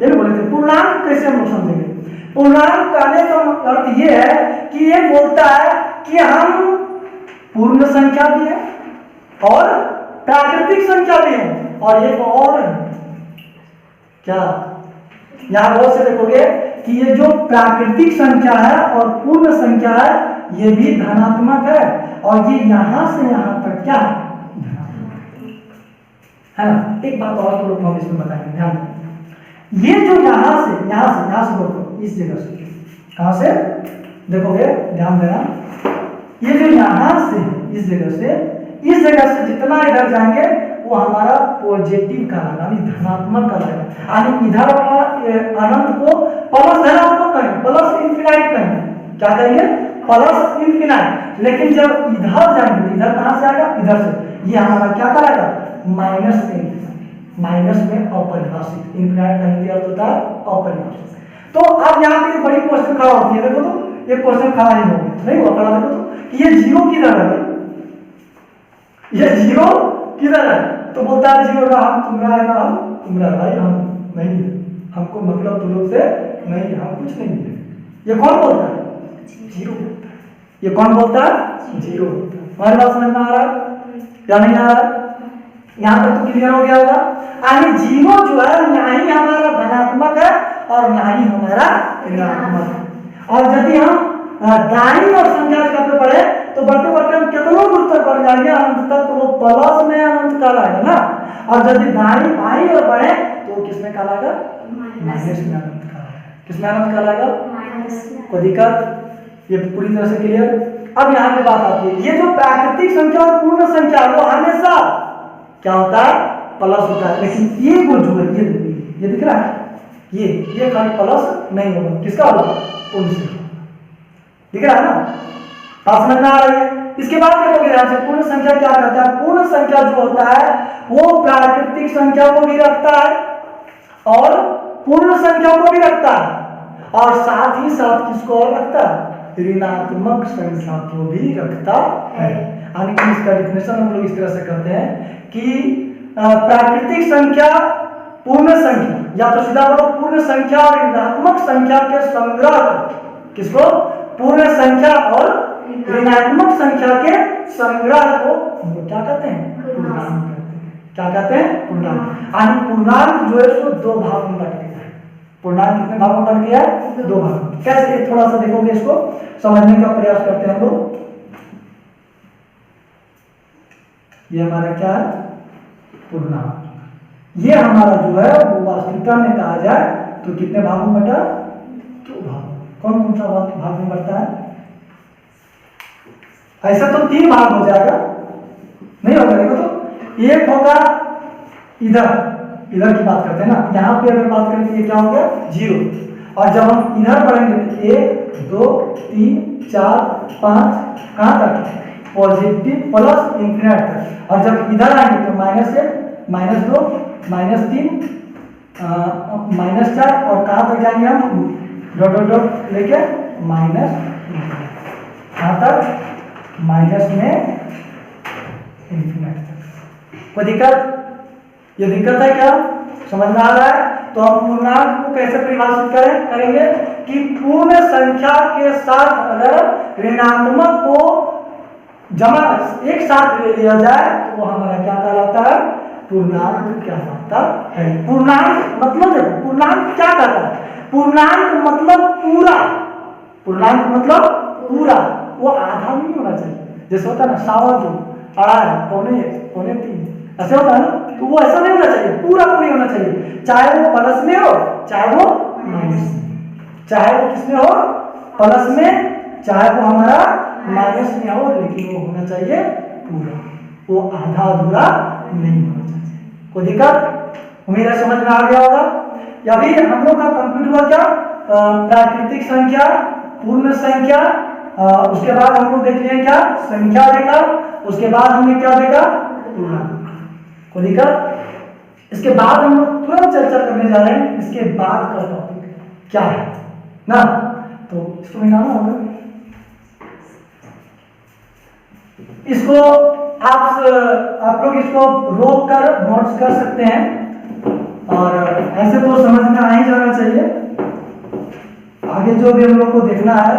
ये बोले थे। पूर्णांक कैसे हम लोग समझेंगे, पूर्णांक कहने का अर्थ ये है कि ये बोलता है कि हम पूर्ण संख्या भी है और प्राकृतिक संख्या भी है, और एक और क्या, यहां बहुत से देखोगे कि ये जो प्राकृतिक संख्या है और पूर्ण संख्या है ये भी धनात्मक है, और ये यहां से यहां तक क्या है ना। एक बात और तो हम इसमें बताएंगे, ध्यान दें, ये जो यहां से देखो, इस जगह से कहां से देखोगे, ध्यान देना, ये जो यहां से इस जगह से जितना इधर जाएंगे वो हमारा पॉजिटिव का यानी धनात्मक का है, यानी इधर वाला अनंत को प्लस धनात्मक कहेंगे, प्लस इनफिनाइट कहेंगे, क्या कहेंगे, प्लस इनफिनाइट। लेकिन जब इधर जाएंगे, इधर कहां से आएगा, इधर से, ये हमारा क्या कराएगा, माइनस में अपरिभाषित, इनफिनाइट का हिंदी अर्थ होता है अपरिभाषित। तो अब यहाँ पे बड़ी क्वेश्चन खड़ा होती है, देखो तो ये क्वेश्चन खड़ा नहीं होगा, नहीं हुआ खड़ा, देखो तो कि ये जीरो किधर है, ये जीरो किधर है, तो बोलता है जीरो ना हम तुम्हारा है ना हम तुम्हारा, भाई हम नहीं है, हमको मतलब तुम लोग से नहीं, हम कुछ नहीं है। ये कौन बोलता है, जीरो बोलता है, ये कौन बोलता है, जीरो बोलता है। हमारी बात समझ में आ रहा है या नहीं आ रहा है, यहाँ तक तो क्लियर हो गया होगा। यानी जीरो जो है ना ही हमारा धनात्मक है और ना ही हमारा ऋणात्मक है। और यदि हम दाईं और संख्या पे पढ़े तो बढ़ते बढ़ते हम कितनों दूर तक बढ़ जाएंगे, अंत तक तो वो प्लस में अनंत कहलाएगा ना, और यदि बाईं और बढ़े तो किसमें कहलाएगा, माइनस में अनंत कहलाएगा। किस में अनंत कहलाएगा? माइनस। कोई दिक्कत? ये पूरी तरह से क्लियर। अब यहाँ पे बात आती है, ये जो प्राकृतिक संख्या और पूर्ण संख्या वो हमेशा क्या होता है? प्लस होता है। लेकिन ये वो जो है ये दिख रहा है, ये खाली प्लस नहीं होगा, किसका होगा? पूर्ण संख्या। दिख रहा है ना? बात समझ में आ रही है? इसके बाद देखोगे ध्यान से, पूर्ण संख्या क्या करता है? पूर्ण संख्या जो होता है वो प्राकृतिक संख्या को भी रखता है और पूर्ण संख्या को भी रखता है, और साथ ही साथ किसको और रखता है? ऋणात्मक संख्या को भी रखता है। यानी कि इसका डिफिनेशन हम लोग इस तरह से करते हैं कि प्राकृतिक संख्या, पूर्ण संख्या, या तो सीधा बोलो पूर्ण संख्या और ऋणात्मक संख्या के संग्रह, किसको? पूर्ण संख्या और ऋणात्मक संख्या के संग्रह को हम क्या कहते हैं? पूर्णांक कहते हैं। क्या कहते हैं? पूर्णांक। यानी पूर्णांक जो है उसको दो भाग में बट गया है। पूर्णांक कितने भागों में बट गया है? दो भाग में। कैसे? थोड़ा सा देखोगे, इसको समझने का प्रयास करते हैं हम लोग। ये हमारा क्या है? पूर्णांक। ये हमारा जो है वो वास्तविकता में कहा जाए तो कितने भागों में बटा? दो भाग। कौन कौन सा भाग में बढ़ता है? ऐसा तो तीन भाग हो जाएगा, नहीं होगा। देखो तो एक होगा इधर की बात करते हैं ना, यहाँ पे अगर बात करें तो ये क्या हो गया? 0। और जब हम इधर बढ़ेंगे तो 1 2 3 4 5 कहाँ तक? पॉजिटिव प्लस इंफिनिट तक। और जब इधर आएंगे तो -1 -2 -3 -4, और कहाँ तक जाएंगे हम? डॉट लेके माइनस, कहाँ तक? माइनस में इंफिनिट तक। कोई दिक्कत? ये दिक्कत है क्या? समझ में आ रहा है? तो हम पूर्णांक को कैसे परिभाषित करेंगे कि पूर्ण संख्या के साथ अगर ऋणात्मक को जमा एक साथ ले लिया जाए तो वो हमारा क्या कहलाता है? पूर्णांक कहलाता है। पूर्णांक मतलब देखो, पूर्णांक क्या कहता है? पूर्णांक मतलब पूरा। पूर्णांक मतलब पूरा, वो आधा नहीं होना चाहिए। जैसे होता है ना 2.25, 2.5, 2.25, ऐसे होता है ना, तो वो ऐसा नहीं होना चाहिए, पूरा पूरी होना चाहिए। चाहे वो प्लस में हो, चाहे वो माइनस में, चाहे वो किसमें हो? प्लस में, चाहे वो हमारा माइनस में हो, लेकिन वो होना चाहिए पूरा, वो आधा अधूरा नहीं होना चाहिए। कोई दिक्कत? उम्मीद है समझ में आ गया होगा। या भी हम लोग का कंप्लीट हुआ क्या? प्राकृतिक संख्या, पूर्ण संख्या, उसके बाद हम लोग देख लिए क्या? संख्या देखा, उसके बाद हमने क्या देखा? पूर्णांक। कोई दिक्कत? इसके बाद हम लोग तुरंत चर्चा करने जा रहे हैं इसके बाद का टॉपिक क्या है ना, तो इसको निकालना होगा। इसको आप लोग इसको रोक कर नोट्स कर सकते हैं, और ऐसे तो समझ में आ ही जाना चाहिए। आगे जो भी हम लोग को देखना है,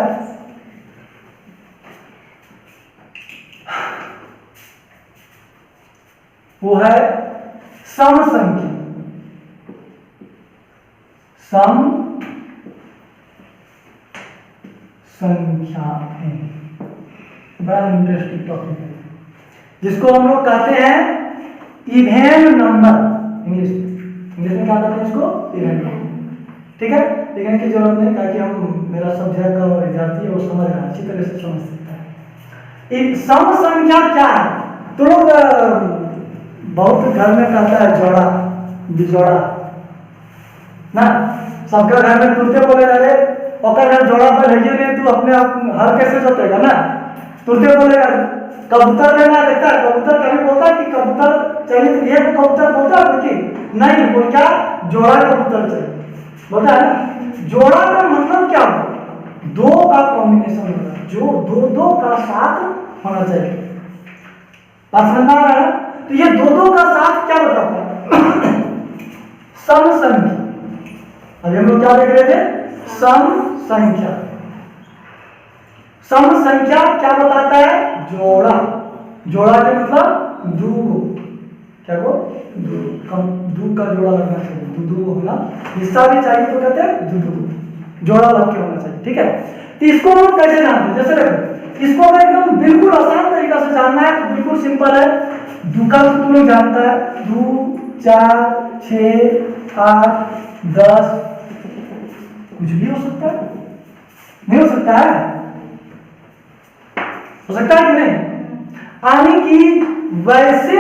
वो है सम संख्या। सम संख्या है बड़ा इंटरेस्टिंग टॉपिक है, जिसको हम लोग कहते हैं इवेन नंबर। इंग्लिश में क्या कहते हैं इसको? Even number. ठीक है, लिखने की जरूरत नहीं, ताकि हम मेरा सब्जेक्ट का विद्यार्थी है वो समझ रहा है, अच्छी तरह से समझ सकता है। सम संख्या क्या है? तो लोग बहुत घर में कहता है जोड़ा बिजोड़ा ना, सबके घर में तुरते बोले अरे ओकर घर जोड़ा पर है नहीं, तू अपने आप हर कैसे जोतेगा ना, तुरते बोलेगा। कबूतर लेना देखता है, कबूतर कभी बोलता है कि कबूतर चाहिए, एक कबूतर बोलता है कि नहीं, बोल क्या? जोड़ा कबूतर चाहिए बोलता है ना। जोड़ा का मतलब क्या होता है? दो का कॉम्बिनेशन होता है, जो दो का साथ होना चाहिए। बात समझ में आ रहा है? तो ये दो का साथ क्या बताता है? सम संख्या। अभी हम लोग क्या देख रहे थे? सम संख्या। सम संख्या क्या बताता है? जोड़ा। जोड़ा के मतलब दो को, क्या को? दो का जोड़ा लगना चाहिए, दो होना, हिस्सा भी चाहिए तो कहते हैं दो, जोड़ा लग के होना चाहिए। ठीक है, तो इसको हम कैसे जानते हैं? जैसे देखो, इसको अगर एकदम बिल्कुल आसान तरीका से जानना है तो बिल्कुल सिंपल है। दो का तुम लोग जानता है, 2 4 6 8 10 कुछ भी हो सकता है, नहीं हो सकता है? हो सकता है कि नहीं? यानी कि वैसे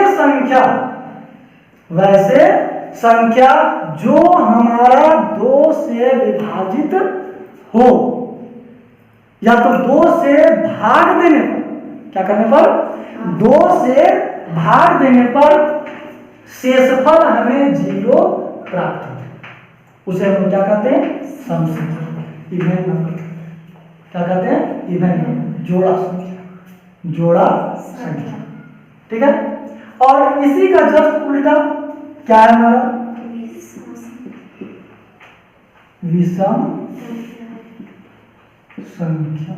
संख्या जो हमारा 2 से विभाजित हो या तो 2 से भाग देने पर, क्या करने पर? 2 से भाग देने पर शेषफल हमें 0 प्राप्त हो, उसे हम क्या कहते हैं? सम संख्या, इवन नंबर। क्या कहते हैं? इवन नंबर, जोड़ा संख्या। ठीक है। और इसी का जस्ट उल्टा क्या है हमारा? विषम संख्या।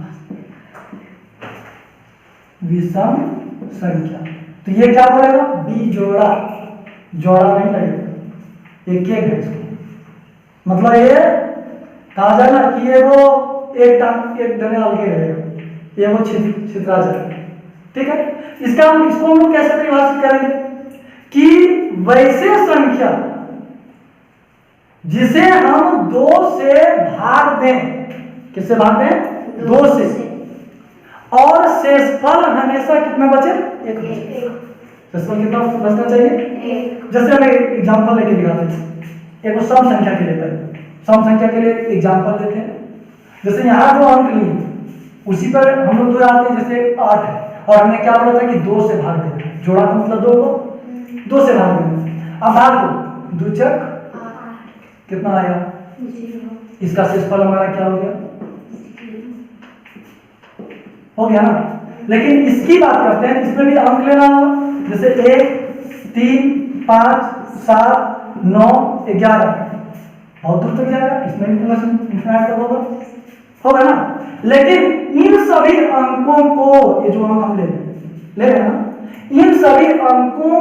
विषम संख्या तो ये क्या बोलेगा? बी जोड़ा नहीं लगेगा, एक है इसको। मतलब ये कहा जाए ना कि ये वो एक दनियाल के रहेगा, ये वो छितरा जाएगा। ठीक है। इसको हम लोग कैसे परिभाषित करेंगे कि वैसे संख्या जिसे हम 2 से भाग दें, किससे भाग दें? 2 से, और शेषफल हमेशा कितना बचे? 1 बचे। शेषफल कितना बचना चाहिए? 1। जैसे हम एग्जांपल लेके दिखाते हैं, एक सम संख्या के लिए सम संख्या के लिए एग्जांपल देते हैं। जैसे यहाँ जो अंक लिए उसी पर हम लोग 2 आते हैं, जैसे 8 है और हमने क्या बोला था कि 2 से भाग देना, जोड़ा का मतलब 2 को 2 से भाग देना। अब भाग दो, 2 चक 8, कितना आया? 0। इसका शेषफल हमारा क्या हो गया? हो गया ना। लेकिन इसकी बात करते हैं, इसमें भी अंक लेना होगा, जैसे 1, 3, 5, 7, 9, 11, बहुत दूर तक जाएगा, इसमें भी इंफिनिट तक होगा ना। लेकिन इन सभी अंकों को, ये जो अंक हम ले रहे हैं ना, इन सभी अंकों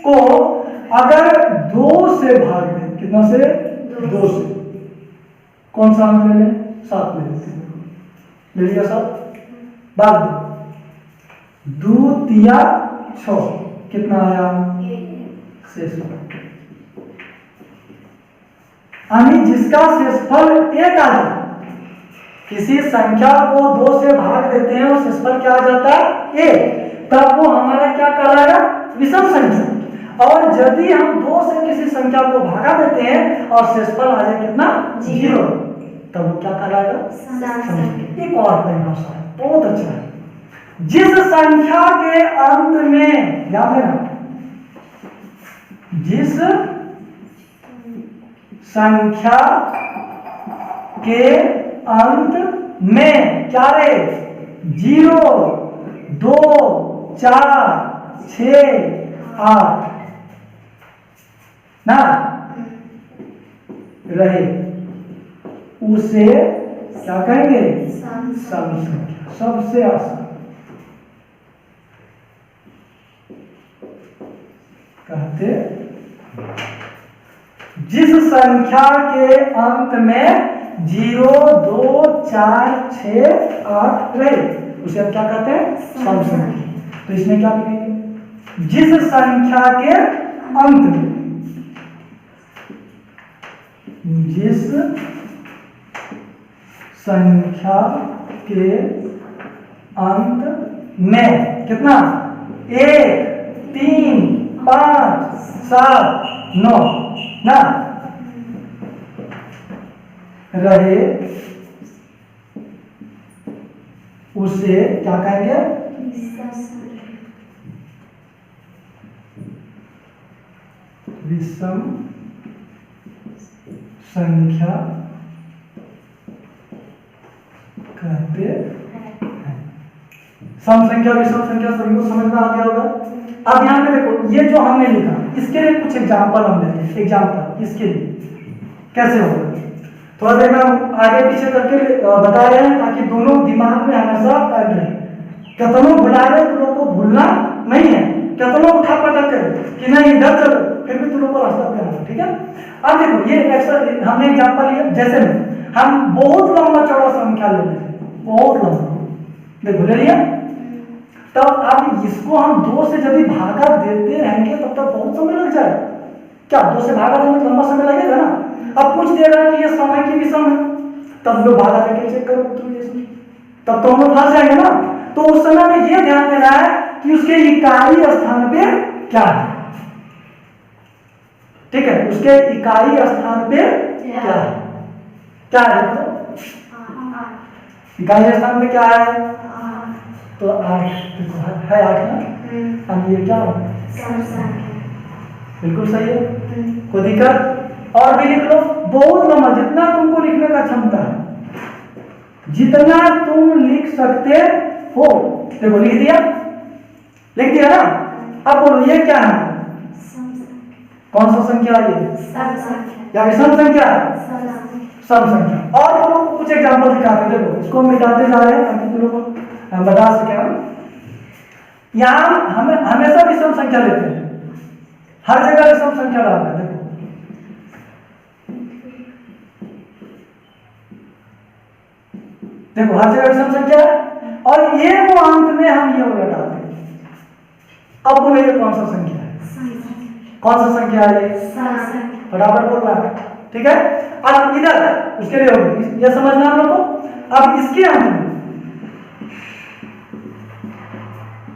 को अगर 2 से भाग दें, कितना से? 2 से। कौन सा अंक ले लें? 7 ले लिया 7, भाग दो, 2 तिया 6, कितना आया? 6। यानी जिसका शेषफल 1 आ जाए, किसी संख्या को 2 से भाग देते हैं और शेषफल क्या आ जाता है? 1, तब वो हमारा क्या कहलाएगा? विषम संख्या। और यदि हम 2 से किसी संख्या को भागा देते हैं और शेषफल आ जाए कितना? 0, तब वो क्या कहलाएगा? एक और परिभाषा है, बहुत अच्छा है। जिस संख्या के अंत में, याद है ना, जिस संख्या के अंत में क्या रहे? 0, 2, 4, 6, 8 ना रहे, उसे क्या कहेंगे? सम संख्या। सबसे आसान कहते, जिस संख्या के अंत में 0, 2, 4, 6, 8 रहे, उसे हम क्या कहते हैं? सम संख्या। तो इसमें क्या लिखेंगे? जिस संख्या के अंत में, जिस संख्या के अंत में कितना? 1, 3, 5, 7, 9 ना रहे, उसे क्या कहेंगे? विषम संख्या कहते हैं। सम संख्या विषम संख्या सभी को समझ में आ गया होगा। अब यहाँ पे देखो, ये जो हमने लिखा, इसके लिए कुछ एग्जांपल हम लेते हैं। एग्जांपल इसके लिए कैसे होगा, थोड़ा देर में हम आगे पीछे करके बता रहे हैं, ताकि दोनों दिमाग में हमेशा ऐड रहे। कितनों बुला रहे तुम लोग को भूलना नहीं है, कितनों उठा पटक कर कि नहीं इधर चलो, फिर भी तुम लोग को रास्ता पे आना, ठीक है। अब देखो, ये हमने एग्जांपल लिया, जैसे हम बहुत लंबा चौड़ा संख्या ले लेते हैं, बहुत लंबा, देखो ले लिया। तब अब इसको हम 2 से यदि भागा देते रहेंगे तब तक बहुत समय लग जाएगा। क्या 2 से भागा देंगे तो लंबा समय लगेगा ना। अब पूछ दे रहा है कि ये समय की विषम है, तब लोग भागा करके चेक करो तब तो हम लोग फंस जाएंगे ना। तो उस समय में ये ध्यान देना है कि उसके इकाई स्थान पे क्या है, ठीक है, उसके इकाई स्थान पे क्या है, क्या है तो इकाई स्थान पे क्या है, तो 8 है 8 ना। अब ये क्या है, बिल्कुल सही है, कोई दिक्कत। और भी लिख लो, बहुत लंबा, जितना तुमको लिखने का क्षमता है, जितना तुम लिख सकते हो। देखो लिख दिया ना। अब बोलो ये क्या है, कौन सा संख्या है ये, या विषम संख्या, सम संख्या। और हम लोग कुछ एग्जांपल दिखाते हैं, देखो इसको हम मिटाते जा रहे हैं ताकि तुम लोग को बता सके। यहाँ हमें हमेशा विषम संख्या लेते हैं, हर जगह विषम संख्या डालते हैं। देखो हर जगह विषम संख्या है, और ये वो अंत में हम ये वाला डालते हैं। अब बोलो ये कौन सा संख्या है, कौन सा संख्या है ये, फटाफट बोल रहा है, ठीक है। अब इधर उसके लिए होगी, ये समझना हम लोग को। अब इसके अंत में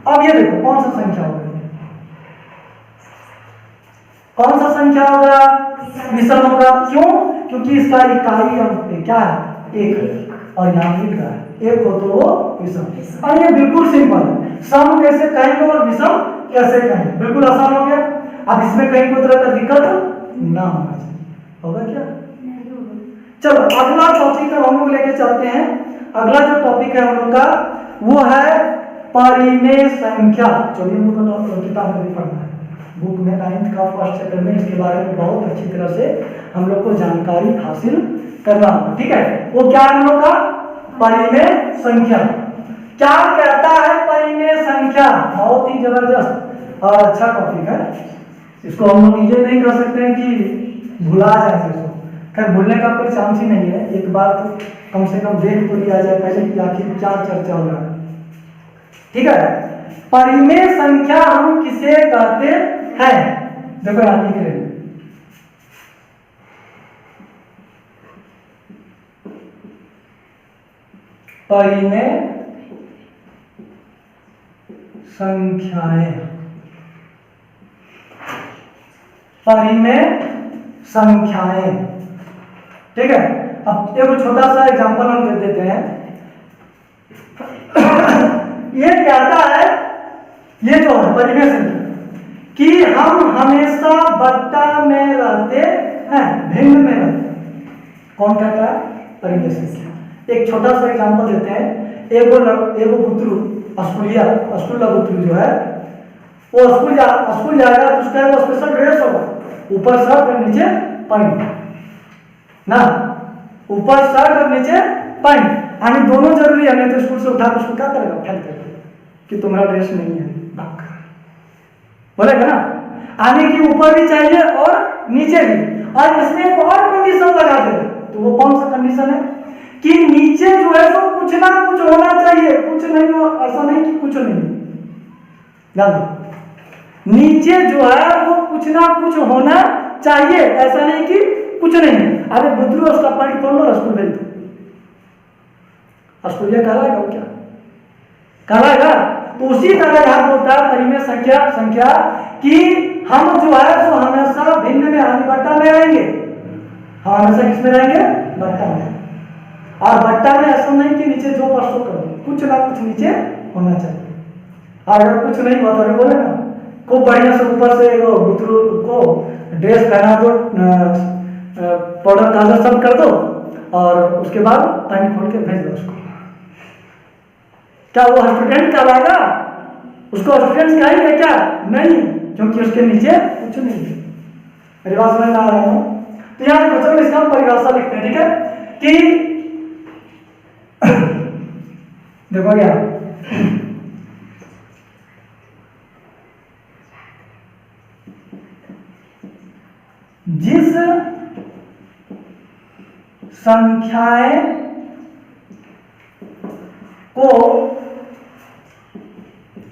अब ये देखो कौन सा संख्या होगा, कौन सा संख्या होगा, विषम होगा। क्यों, क्योंकि इसका इकाई अंक पे क्या है, 1 है, और यहाँ लिख रहा है 1 हो तो वो विषम। और ये बिल्कुल सिंपल है, सम कैसे कहेंगे और विषम कैसे कहेंगे, बिल्कुल आसान हो गया। अब इसमें कहीं कोई तरह का दिक्कत ना होना चाहिए, होगा क्या। चलो अगला टॉपिक हम लोग लेके चलते हैं। अगला जो टॉपिक है हम लोग का वो है परिमेय संख्या। चलिए हम लोग को किताब में भी पढ़ना है, बुक में 9th का फर्स्ट चैप्टर में इसके बारे में बहुत अच्छी तरह से हम लोग को जानकारी हासिल करना होगा, ठीक है। वो क्या हम लोग का परिमेय संख्या क्या कहता है, परिमेय संख्या बहुत ही जबरदस्त और अच्छा टॉपिक है। इसको हम लोग ये नहीं कर सकते हैं कि भुला जाए इसको, खैर भूलने का कोई चांस ही नहीं है। एक बार तो कम से कम देख तो लिया जाए पहले कि आखिर क्या चर्चा हो रहा है, ठीक है। परिमेय संख्या हम किसे कहते हैं, देखो यहां लिख रहे हैं, परिमेय संख्याएं, परिमेय संख्याएं, ठीक है। अब एक छोटा सा एग्जांपल हम दे देते हैं। ये कहता है, ये जो है परिमेय संख्या कि हम हमेशा बट्टा में रहते हैं, भिन्न में रहते हैं। कौन कहता है, परिमेय संख्या। एक छोटा सा एग्जांपल देते हैं। एगो बुतरू स्कूल बुतरू जो है वो स्कूल जाएगा तो उसका वो स्पेशल ड्रेस होगा, ऊपर शर्ट और नीचे पैंट ना, ऊपर शर्ट और नीचे पैंट, यानी दोनों जरूरी है। नहीं तो स्कूल से उठा के उसको क्या करेगा, फेंक देगा कि तुम्हारा ड्रेस नहीं है, बोलेगा ना। आने की ऊपर भी चाहिए और नीचे भी, और इसमें एक और कंडीशन लगा देगा। तो वो कौन सा कंडीशन है कि नीचे जो है तो कुछ ना कुछ होना चाहिए, कुछ नहीं हो, ऐसा नहीं कि कुछ नहीं, ध्यान दो, नीचे जो है वो कुछ ना कुछ होना चाहिए, ऐसा नहीं कि कुछ नहीं। अरे बुद्धू उसका पैंट खोल लो, स्कूल भेज दो, स्कूल ये कहलाएगा, क्या कहलाएगा। तो उसी तरह यहाँ बोलता है परिमेय संख्या कि हम जो है तो हमेशा भिन्न में बट्टा में रहेंगे, हम हमेशा किसमें रहेंगे, बट्टा में। और बट्टा में ऐसा नहीं कि नीचे जो परसों कर दो, कुछ ना कुछ नीचे होना चाहिए। अगर कुछ नहीं हुआ तो बोले ना, खूब बढ़िया से ऊपर से बुतरू को ड्रेस पहना दो, पाउडर काजल सब कर दो, और उसके बाद पैंट खोल के भेज दो उसको, क्या वो स्टूडेंट कहलाएगा, उसको स्टूडेंट कहेंगे क्या, नहीं, क्योंकि उसके नीचे कुछ नहीं है। मेरी बात समझ में आ रहा है। तो यहाँ देखो, चलो इसका परिभाषा लिखते हैं, ठीक है, कि देखो क्या, जिस संख्याएं को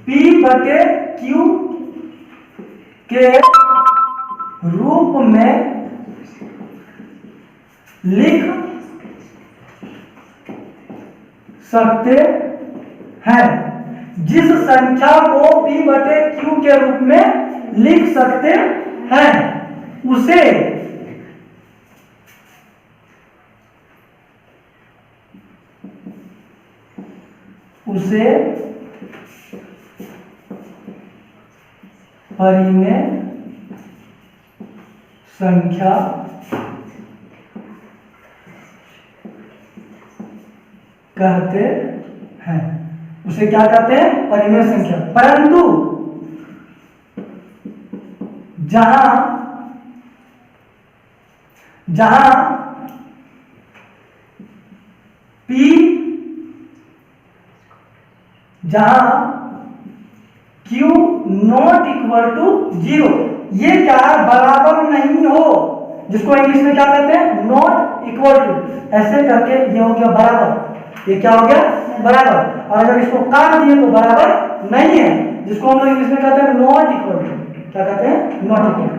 P/Q के रूप में लिख सकते हैं। जिस संख्या को P बटे Q के रूप में लिख सकते हैं उसे परिमेय संख्या कहते हैं। उसे क्या कहते हैं? परिमेय संख्या। परंतु जहां Q नॉट इक्वल टू 0, ये क्या है? बराबर नहीं हो, जिसको इंग्लिश में क्या कहते हैं? Not equal to. ऐसे करके ये हो गया बराबर, ये क्या हो गया? बराबर। और अगर इसको काट दिए तो बराबर नहीं है, जिसको हम लोग इंग्लिश में कहते हैं नॉट इक्वल टू। क्या कहते हैं? Not equal to.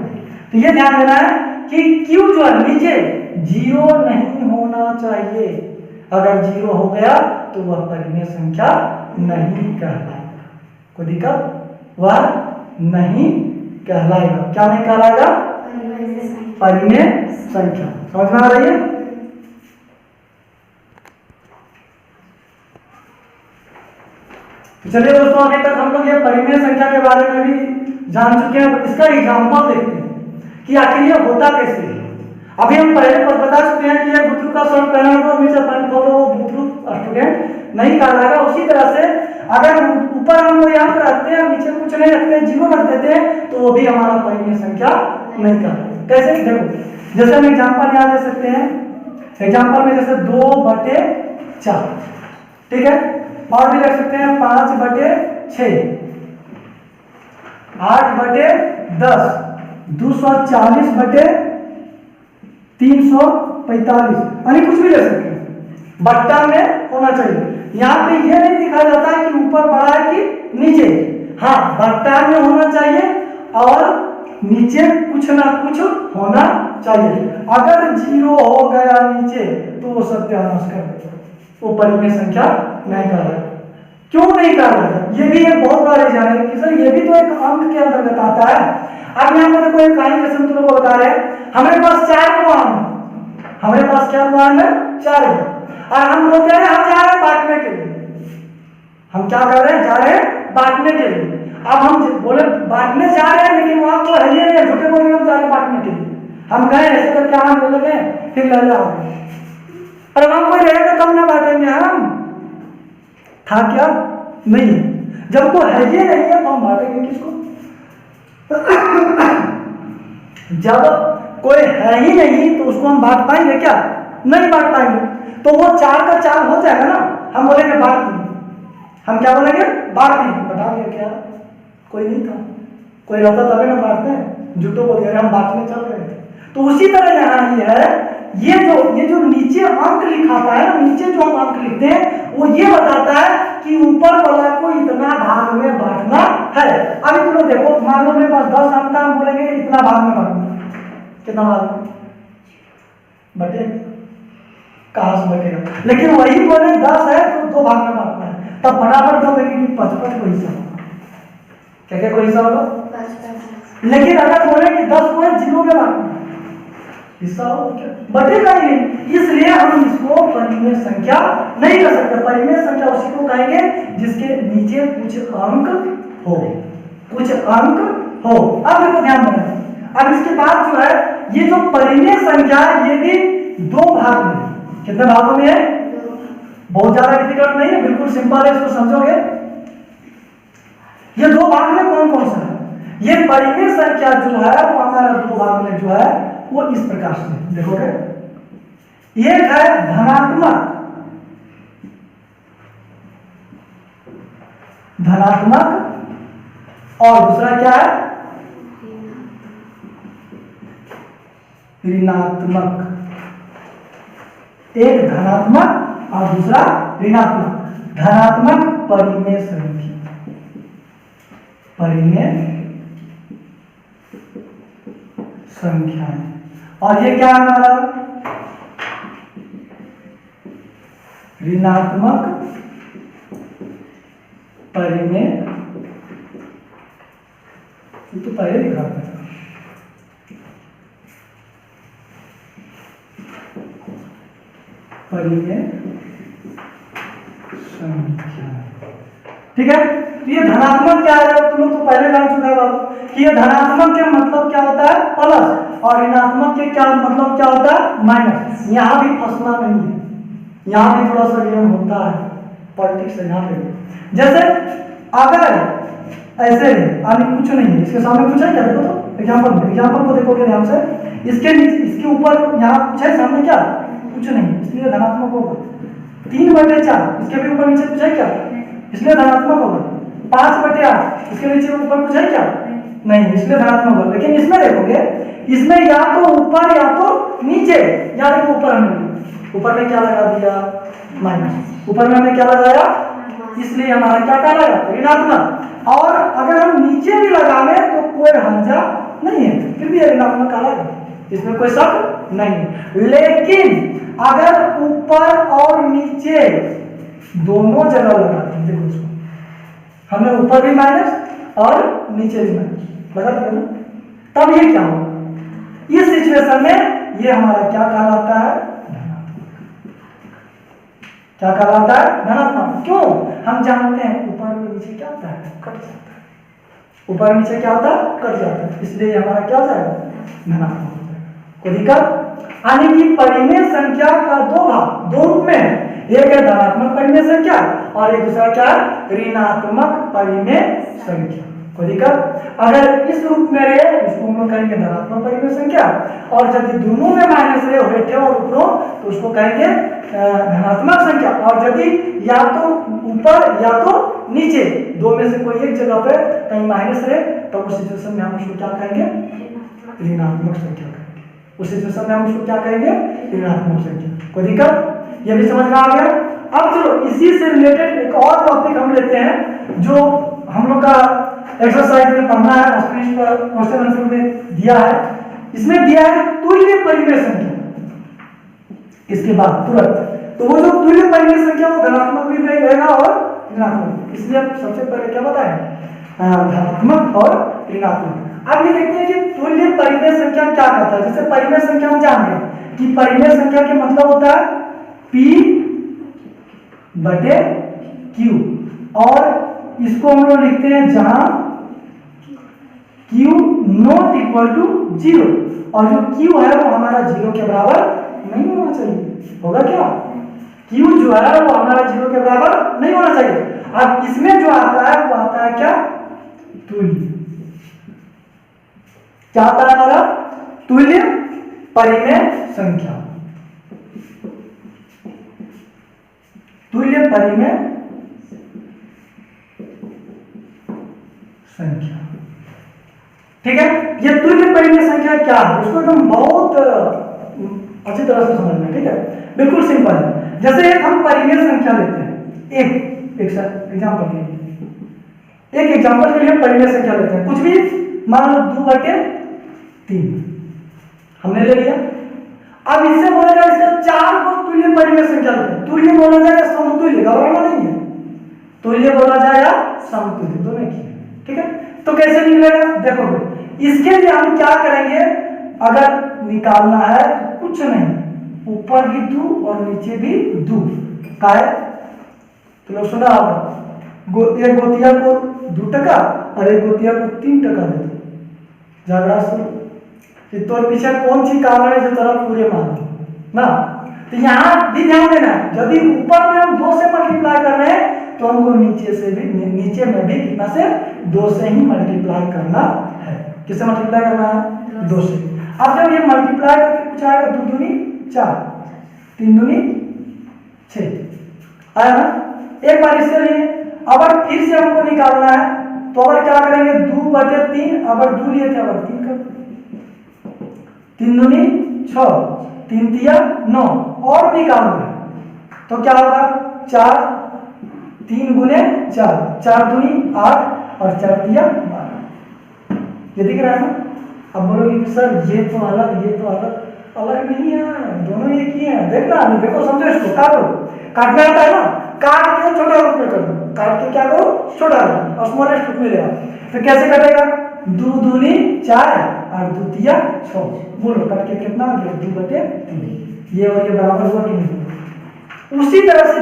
तो ये ध्यान देना है कि Q जो है नीचे 0 नहीं होना चाहिए। अगर 0 हो गया तो वह परिमेय संख्या नहीं कहलाएगा। कोई दिक्कत? वह नहीं कहलाएगा। क्या नहीं कहलाएगा? परिमेय संख्या। समझ में आ रही है? तो चलिए दोस्तों, अभी तक हम लोग ये परिमेय संख्या के बारे में भी जान चुके हैं। इसका एग्जाम्पल देखते हैं कि आखिर ये होता कैसे है। अभी हम पहले पर बता चुके हैं कि ये बुतरू का शर्ट पहना हो तो नीचे पैंट हो तो वो बुतरू स्टूडेंट नहीं कहलाएगा। उसी तरह से अगर ऊपर हम लोग यहाँ पर रखते हैं, नीचे कुछ नहीं रखते, 0 रख देते हैं, तो वो भी हमारा परिमेय संख्या नहीं कहलाएगा। कैसे? देखो, जैसे हम एग्जाम्पल यहाँ दे सकते हैं। एग्जाम्पल में जैसे 2/4, ठीक है। और भी लिख सकते हैं 5/6, 8/10, 240/345, यानी कुछ भी ले सकते हैं। बट्टा में होना चाहिए। यहाँ पे ये नहीं दिखाया जाता है कि ऊपर बड़ा है कि नीचे। हाँ, बट्टा में होना चाहिए और नीचे कुछ ना कुछ होना चाहिए। अगर 0 हो गया नीचे तो वो सत्यानाश कर देगा, वो परिमेय संख्या नहीं कहलाएगा। क्यों नहीं कहलाएगा? ये भी एक बहुत बड़ा रीजन है कि सर ये भी तो एक अंक के अंतर्गत आता है। अब यहाँ पर कोई कहानी जैसे तुम लोग बता रहे हैं, हमारे पास 4 वाहन, हमारे पास क्या वाहन है? 4 है। और हम लोग हम जा रहे हैं बांटने के लिए। हम क्या कर रहे हैं? जा रहे हैं बांटने के लिए। अब हम बोले बांटने जा रहे हैं, लेकिन वहां तो है नहीं, झूठे बोल रहे हम जा रहे हैं बांटने के लिए। हम गए ऐसे करके हम ले लगे, फिर ले ला। और वहां कोई रहेगा तब ना बांटेंगे हम। था क्या? नहीं। जब तो है ये नहीं है तो हम बांटेंगे किसको? जब कोई है ही नहीं तो उसको हम बांट पाएंगे क्या? नहीं बांट पाएंगे। तो वो 4 का 4 हो जाएगा ना। हम बोलेंगे बांट दिए। हम क्या बोलेंगे? बांट दिए। बता दिया क्या? कोई नहीं था, कोई रहता तभी ना बांटते हैं। झूठो बोल दिया हम बांटने चल रहे थे। तो उसी तरह यहाँ ये है, ये जो नीचे अंक लिखाता है, नीचे जो हम अंक लिखते हैं वो ये बताता है कि ऊपर वाला को इतना भाग में बांटना है। अभी तुम लोग देखो, मान लो मेरे पास 10 अंक था, हम बोलेंगे इतना भाग में बांटना। कितना भाग में बटे? कहाँ से बटेगा? लेकिन वही बोले 10 है तो 2 भाग में बांटना है, तब बराबर 2 देंगे कि 55 को हिस्सा होगा। क्या क्या कोई हिस्सा होगा? 55। लेकिन अगर बोले कि 10 को 0 में बांटना, हिस्सा हो क्या? बटेगा ही नहीं। इसलिए हम इसको परिमेय संख्या नहीं कर सकते। परिमेय संख्या उसी को कहेंगे जिसके नीचे कुछ अंक हो, कुछ अंक हो। अब देखो ध्यान देना। अब इसके बाद जो है ये जो परिमेय संख्या है ये भी 2 भाग में। कितने भागों में है? बहुत ज्यादा डिफिकल्ट नहीं है, बिल्कुल सिंपल है, इसको समझोगे। ये 2 भाग में कौन कौन सा है? ये परिमेय संख्या जो है वो हमारा 2 भाग में जो है वो इस प्रकार से देखोगे। एक है धनात्मक और दूसरा क्या है? ऋणात्मक। एक धनात्मक और दूसरा ऋणात्मक। धनात्मक परिमेय संख्या, परिमेय संख्या है। और ये क्या है हमारा? ऋणात्मक परिमेय, ये तो पहले लिखा था, परिमेय संख्या। ठीक है, तो ये धनात्मक क्या है, तुम लोग तो पहले जान चुका है बाबू कि ये धनात्मक के मतलब क्या होता है प्लस, और ऋणात्मक के क्या मतलब क्या होता है माइनस। यहाँ भी फंसना नहीं है, यहाँ भी थोड़ा सा नियम होता है पॉलिटिक्स है यहाँ पे। जैसे अगर ऐसे आगे कुछ नहीं है, इसके सामने कुछ है क्या, देखो तो एग्जाम्पल को देखोगे ध्यान से, इसके नीचे इसके ऊपर यहाँ कुछ है, सामने क्या कुछ नहीं, इसलिए धनात्मक होगा। 3/4 इसके भी ऊपर नीचे कुछ है क्या, इसलिए धनात्मक होगा। 5/8 इसके नीचे ऊपर कुछ है क्या, नहीं, इसलिए धनात्मक होगा। लेकिन इसमें देखोगे, इसमें या तो ऊपर या तो नीचे, या देखो ऊपर हमने ऊपर में क्या लगा दिया माइनस, ऊपर में हमने क्या लगाया, इसलिए हमारा क्या क्या लगा ऋणात्मक। और अगर हम नीचे भी लगावे तो कोई हर्जा नहीं है, फिर भी ऋणात्मक आ रहा है, इसमें कोई शक नहीं है। लेकिन अगर ऊपर और नीचे दोनों जगह लगा दें, देखो इसको हमने ऊपर भी माइनस और नीचे भी माइनस लगा दिया ना, तब ये क्या होगा, इस सिचुएशन में ये हमारा क्या कहलाता है धनात्मक। क्या कहलाता है धनात्मक। क्यों, हम जानते हैं ऊपर और नीचे क्या होता है कट जाता है, ऊपर नीचे क्या होता है कट जाता है, इसलिए हमारा क्या हो जाएगा धनात्मक हो जाएगा। कोई दिक्कत, यानी कि परिमेय संख्या का दो भाग, दो रूप में है, एक है धनात्मक परिमेय संख्या और एक दूसरा क्या है ऋणात्मक परिमेय संख्या। कोई दिक्कत, अगर इस रूप में रहे उसको हम लोग कहेंगे धनात्मक परिमेय संख्या, और यदि दोनों में माइनस रहे हेठे और ऊपरों तो उसको कहेंगे धनात्मक संख्या। और यदि या तो ऊपर या तो नीचे दो में से कोई एक जगह पर कहीं माइनस रहे तो उस सिचुएशन में हम उसको क्या कहेंगे ऋणात्मक संख्या कहेंगे। उस सिचुएशन में हम उसको क्या कहेंगे ऋणात्मक संख्या। कोई दिक्कत, ये भी समझ में आ गया। अब चलो इसी से रिलेटेड एक और टॉपिक हम लेते हैं जो हम लोग का एक्सरसाइज में पढ़ना है, क्वेश्चन आंसर में दिया है। इसमें दिया है तुल्य परिमेय संख्या, इसके बाद तुरंत तो वो जो तुल्य परिमेय संख्या वो धनात्मक भी रहेगा और ऋणात्मक, इसलिए सबसे पहले क्या बताएं धनात्मक और ऋणात्मक। अब ये देखते हैं कि तुल्य परिमेय संख्या क्या कहता है। जैसे परिमेय संख्या हम जान गए कि परिमेय संख्या के मतलब होता है P/Q, और इसको हम लोग लिखते हैं जहां Q नॉट इक्वल टू 0, और जो Q है वो हमारा 0 के बराबर नहीं होना चाहिए। होगा क्या, Q जो है वो हमारा 0 के बराबर नहीं होना चाहिए। अब इसमें जो आता है वो आता है क्या तुल्य, क्या आता है हमारा तुल्य परिमेय संख्या। तुल्य परिमेय संख्या, ठीक है। ये तुल्य परिमेय संख्या क्या है उसको एकदम बहुत अच्छी तरह से समझना, ठीक है, बिल्कुल सिंपल है। जैसे एक हम परिमेय संख्या लेते हैं, एक एग्जांपल के लिए, एक एग्जांपल के लिए हम परिमेय संख्या लेते हैं, कुछ भी मान लो 2/3 हमने ले लिया। अब इससे बोला जाए इसका 4 को तुल्य परिमेय संख्या लेते हैं। तुल्य बोला जाए समतुल्य, घबराना नहीं है, तुल्य बोला जाए या समतुल्य दोनों की, ठीक है। तो कैसे निकलेगा देखोगे, इसके लिए हम क्या करेंगे, अगर निकालना है तो कुछ नहीं, ऊपर भी 2 और नीचे भी 2 का है। तो लोग सुना होगा एक गोतिया को 2 टका और एक गोतिया को 3 टका दे दो, झगड़ा शुरू कि तो पीछे कौन सी कारण है जो तरह पूरे मान ना। तो यहाँ भी ध्यान देना है, यदि ऊपर में हम 2 से मल्टीप्लाई कर रहे हैं तो हमको नीचे से भी, नीचे में भी कितना से 2 से ही मल्टीप्लाई करना है। किससे मल्टीप्लाई करना है 2 से। अब जब ये मल्टीप्लाई करके कुछ आएगा 2 दूनी 4, 3 दूनी 6 आया ना। एक बार इससे नहीं, अगर फिर से हमको निकालना है तो अगर क्या करेंगे 2/3, अगर 2 लिए थे अगर 3 कर, 3 दूनी 6, 3 तिया 9, और निकालना है तो क्या होगा 4, 3 गुने 4, 4 दूनी 8 और 4 तिया 12। ये दिख रहा है ना। अब बोलोगे सर ये तो अलग, ये तो अलग, अलग नहीं है, दोनों एक ही है। देखना देखो, समझो इसको, काटो, काटना आता है ना काट के छोटा रूप में कर दो, काट के क्या करो, छोटा रूप और स्मॉलेस्ट रूप में ले आओ। तो कैसे कटेगा, 2 दूनी 4 और 2 तिया 6। बोलो कट के कितना आ गया, 2/3। ये और ये बराबर हुआ कि नहीं। उसी तरह से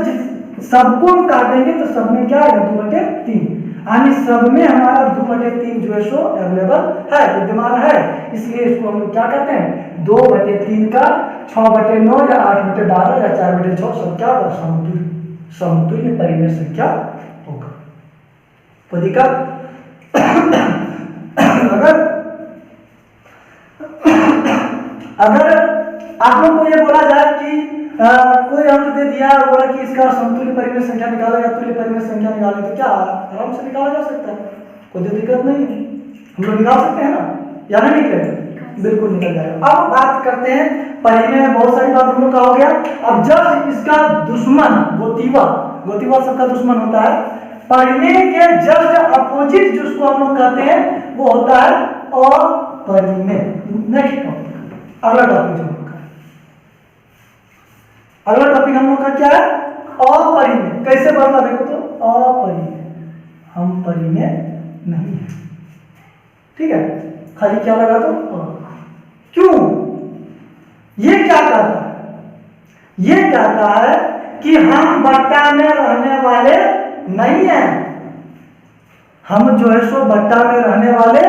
सबको हम काटेंगे तो सब में क्या आएगा, 2/3। यानी सब में हमारा 2/3 जो है सो अवेलेबल है, विद्यमान है। इसलिए इसको हम लोग क्या कहते हैं, 2/3 का 6/9 या 8/12 या 4/6 सब क्या होगा, समतुल्य परिमेय संख्या होगा। तो दिक्कत अगर आप लोग को ये बोला जाए कि कोई अंक दे दिया और बोला कि इसका समतुल्य परिमेय संख्या निकालो या तुल्य परिमेय संख्या निकालो, तो क्या आराम से निकाला जा सकता है, कोई दिक्कत नहीं है, हम लोग निकाल सकते हैं ना, या नहीं निकलेगा, बिल्कुल निकल जाएगा। अब बात करते हैं परिमेय में, बहुत सारी बात हम लोग का हो गया। अब जब इसका दुश्मन गोतीवा सबका दुश्मन होता है, परिमेय के जस्ट अपोजिट जिसको हम लोग कहते हैं वो होता है अपरिमेय। नेक्स्ट टॉपिक, अगला टॉपिक जो अगला टॉपिक हम लोग का क्या है, अपरिमेय। कैसे बनता देखो तो, अपरिमेय, हम परिमेय नहीं है, ठीक है, खाली क्या लगा दो क्यों, ये क्या कहता है, ये कहता है कि हम बट्टा में रहने वाले नहीं है, हम जो है सो बट्टा में रहने वाले